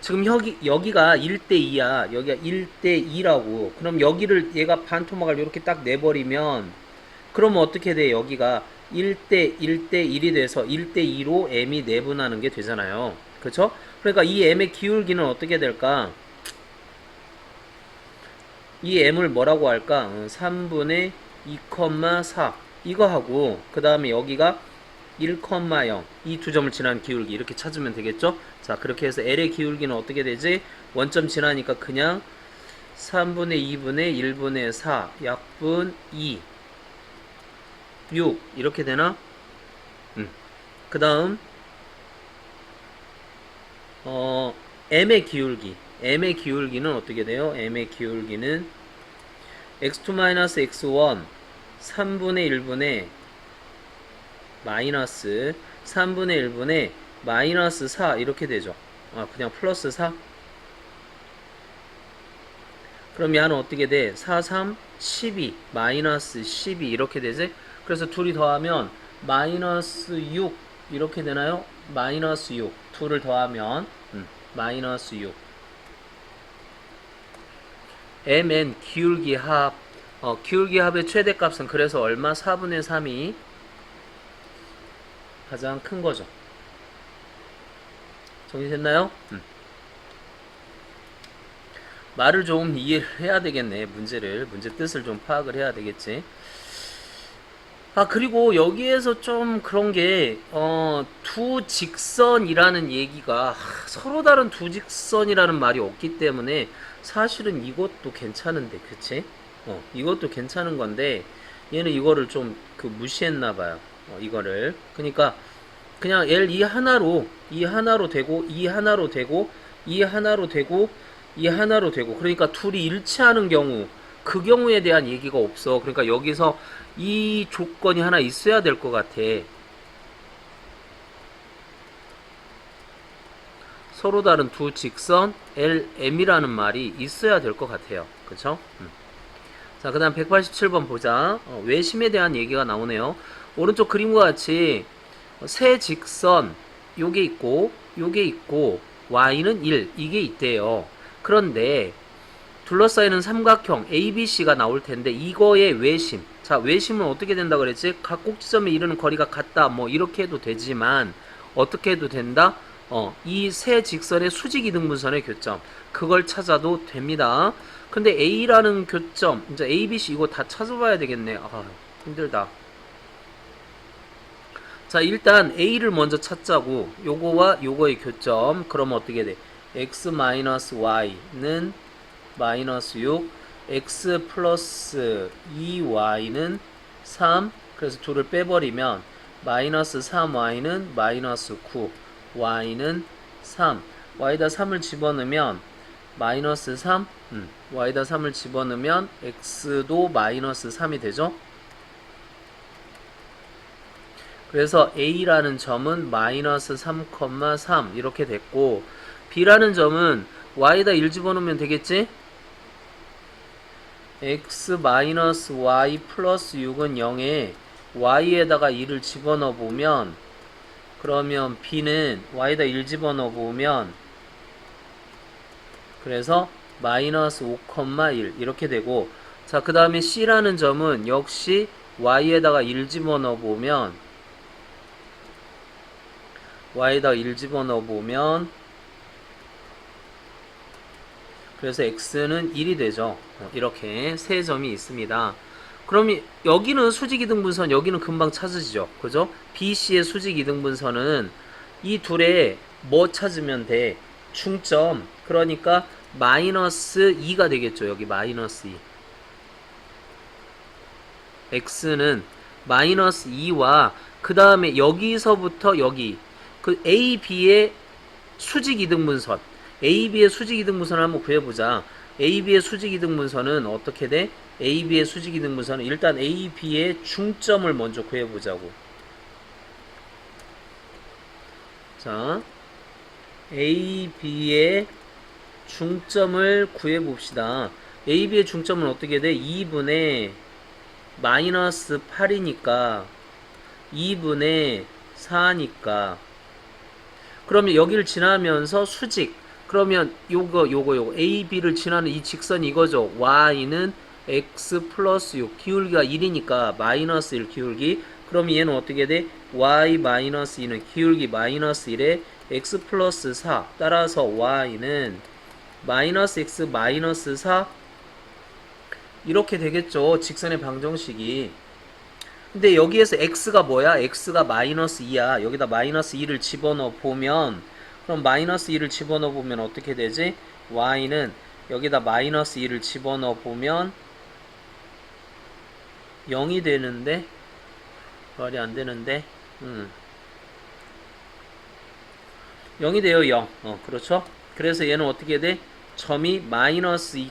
지금 여기가 1대 2야. 여기가 1대 2라고. 그럼 여기를 얘가 반토막을 이렇게 딱 내버리면 그러면 어떻게 돼? 여기가 1대 1대 1이 돼서 1대 2로 m이 내분하는 게 되잖아요. 그쵸? 그러니까 이 m의 기울기는 어떻게 될까? 이 m을 뭐라고 할까? 3분의 2,4 이거 하고 그 다음에 여기가 1,0 이 두 점을 지난 기울기 이렇게 찾으면 되겠죠? 자, 그렇게 해서 L의 기울기는 어떻게 되지? 원점 지나니까 그냥 3분의 2분의 1분의 4 약분 2 6 이렇게 되나? 그 다음 m의 기울기는 어떻게 돼요? m의 기울기는 x2-x1 3분의 1분의 마이너스 3분의 1분의 마이너스 4 이렇게 되죠. 그냥 플러스 4. 그럼 얘는 어떻게 돼? 4, 3, 12 마이너스 12 이렇게 되지? 그래서 둘이 더하면 마이너스 6 이렇게 되나요? 마이너스 6 둘을 더하면 마이너스 6 mn 기울기 합 기울기 합의 최대값은 그래서 얼마? 4분의 3이 가장 큰 거죠. 정리됐나요? 말을 좀 이해를 해야 되겠네. 문제 뜻을 좀 파악을 해야 되겠지. 그리고 여기에서 좀 그런 게, 두 직선이라는 얘기가 서로 다른 두 직선이라는 말이 없기 때문에 사실은 이것도 괜찮은데, 그치? 이것도 괜찮은 건데, 얘는 이거를 좀 무시했나봐요. 이거를. 그러니까, 그냥 L 이 하나로 되고, 이 하나로 되고, 이 하나로 되고, 이 하나로 되고, 그러니까 둘이 일치하는 경우, 그 경우에 대한 얘기가 없어. 그러니까 여기서 이 조건이 하나 있어야 될 것 같아. 서로 다른 두 직선 LM이라는 말이 있어야 될 것 같아요. 그쵸? 자, 그 다음 187번 보자. 외심에 대한 얘기가 나오네요. 오른쪽 그림과 같이 세 직선 요게 있고 y는 1 이게 있대요. 그런데 둘러싸이는 삼각형 ABC가 나올 텐데 이거의 외심. 자, 외심은 어떻게 된다 그랬지? 각 꼭지점에 이르는 거리가 같다. 뭐 이렇게 해도 되지만 어떻게 해도 된다? 이 세 직선의 수직이등분선의 교점. 그걸 찾아도 됩니다. 근데 A라는 교점, 이제 ABC 이거 다 찾아봐야 되겠네. 힘들다. 자, 일단 A를 먼저 찾자고. 요거와 요거의 교점. 그러면 어떻게 돼? x-y는 마이너스 6, x 플러스 2y는 3, 그래서 둘을 빼버리면 마이너스 3y는 마이너스 9, y는 3, y에다 3을 집어넣으면 마이너스 3, y에다 3을 집어넣으면 x도 마이너스 3이 되죠. 그래서 A라는 점은 마이너스 3,3 이렇게 됐고, B라는 점은 Y에다 1 집어넣으면 되겠지? X 마이너스 Y 플러스 6은 0에 Y에다가 1을 집어넣어보면, 그러면 B는 Y에다 1 집어넣어보면, 그래서 마이너스 5,1 이렇게 되고, 자, 그 다음에 C라는 점은 역시 Y에다가 1 집어넣어보면, Y에다 1 집어넣어보면 그래서 X는 1이 되죠. 이렇게 세 점이 있습니다. 그럼 여기는 수직이등분선, 여기는 금방 찾으시죠. 그죠? BC의 수직이등분선은 이 둘에 뭐 찾으면 돼? 중점. 그러니까 마이너스 2가 되겠죠. 여기 마이너스 2. X는 마이너스 2와 그 다음에 여기서부터 여기 그 AB의 수직이등분선, AB의 수직이등분선을 한번 구해보자. AB의 수직이등분선은 어떻게 돼? AB의 수직이등분선은 일단 AB의 중점을 먼저 구해보자고. 자, AB의 중점을 구해봅시다. AB의 중점은 어떻게 돼? 2분의 마이너스 8이니까 2분의 4니까 그러면 여기를 지나면서 수직, 그러면 요거 AB를 지나는 이 직선이 이거죠. Y는 x 플러스 6 기울기가 1이니까 마이너스 1 기울기. 그럼 얘는 어떻게 돼? y 마이너스 2는 기울기 마이너스 1에 x 플러스 4. 따라서 y는 마이너스 x 마이너스 4 이렇게 되겠죠. 직선의 방정식이. 근데 여기에서 x가 뭐야? x가 마이너스 2야. 여기다 마이너스 2를 집어넣어 보면, 그럼 마이너스 2를 집어넣어 보면 어떻게 되지? y는 여기다 마이너스 2를 집어넣어 보면 0이 되는데, 말이 안 되는데, 0이 돼요. 0. 그렇죠? 그래서 얘는 어떻게 돼? 점이 마이너스 2,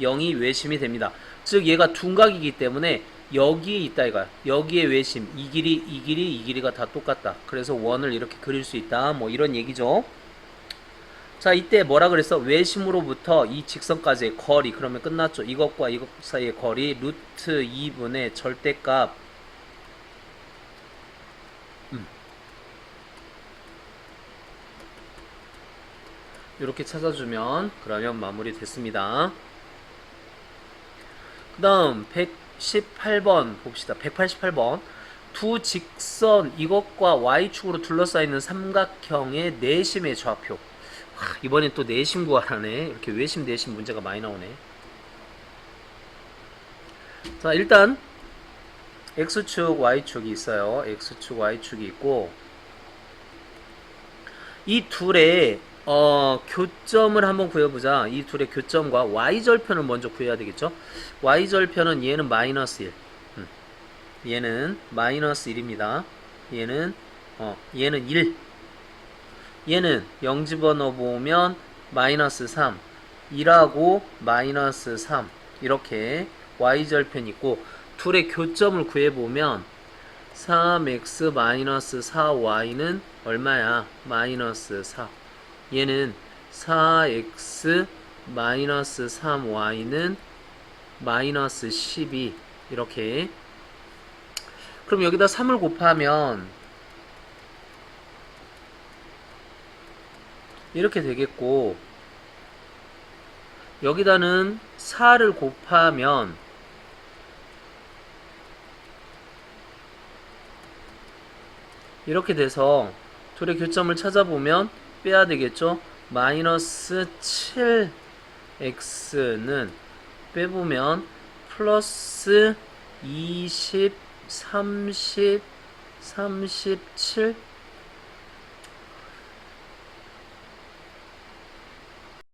0이 외심이 됩니다. 즉 얘가 둔각이기 때문에 여기에 있다 이거야. 여기에 외심, 이 길이, 이 길이, 이 길이가 다 똑같다. 그래서 원을 이렇게 그릴 수 있다. 뭐 이런 얘기죠. 자, 이때 뭐라 그랬어? 외심으로부터 이 직선까지의 거리. 그러면 끝났죠. 이것과 이것 사이의 거리 루트 2분의 절대값 이렇게 찾아주면 그러면 마무리 됐습니다. 그 다음 118번 봅시다. 188번 두 직선 이것과 y축으로 둘러싸이는 삼각형의 내심의 좌표. 이번엔 또 내심 구하라네. 이렇게 외심 내심 문제가 많이 나오네. 자, 일단 x축 y축이 있어요. x축 y축이 있고 이 둘의 교점을 한번 구해보자. 이 둘의 교점과 y절편을 먼저 구해야 되겠죠. y절편은 얘는 마이너스 1, 얘는 마이너스 1입니다. 얘는 1, 얘는 0 집어넣어 보면 마이너스 3, 2하고 마이너스 3 이렇게 y절편이 있고 둘의 교점을 구해보면 3x 마이너스 4y는 얼마야? 마이너스 4. 얘는 4x 마이너스 3y는 마이너스 12 이렇게. 그럼 여기다 3을 곱하면 이렇게 되겠고 여기다는 4를 곱하면 이렇게 돼서 둘의 교점을 찾아보면 빼야 되겠죠. 마이너스 7x는 빼보면 플러스 20, 30, 37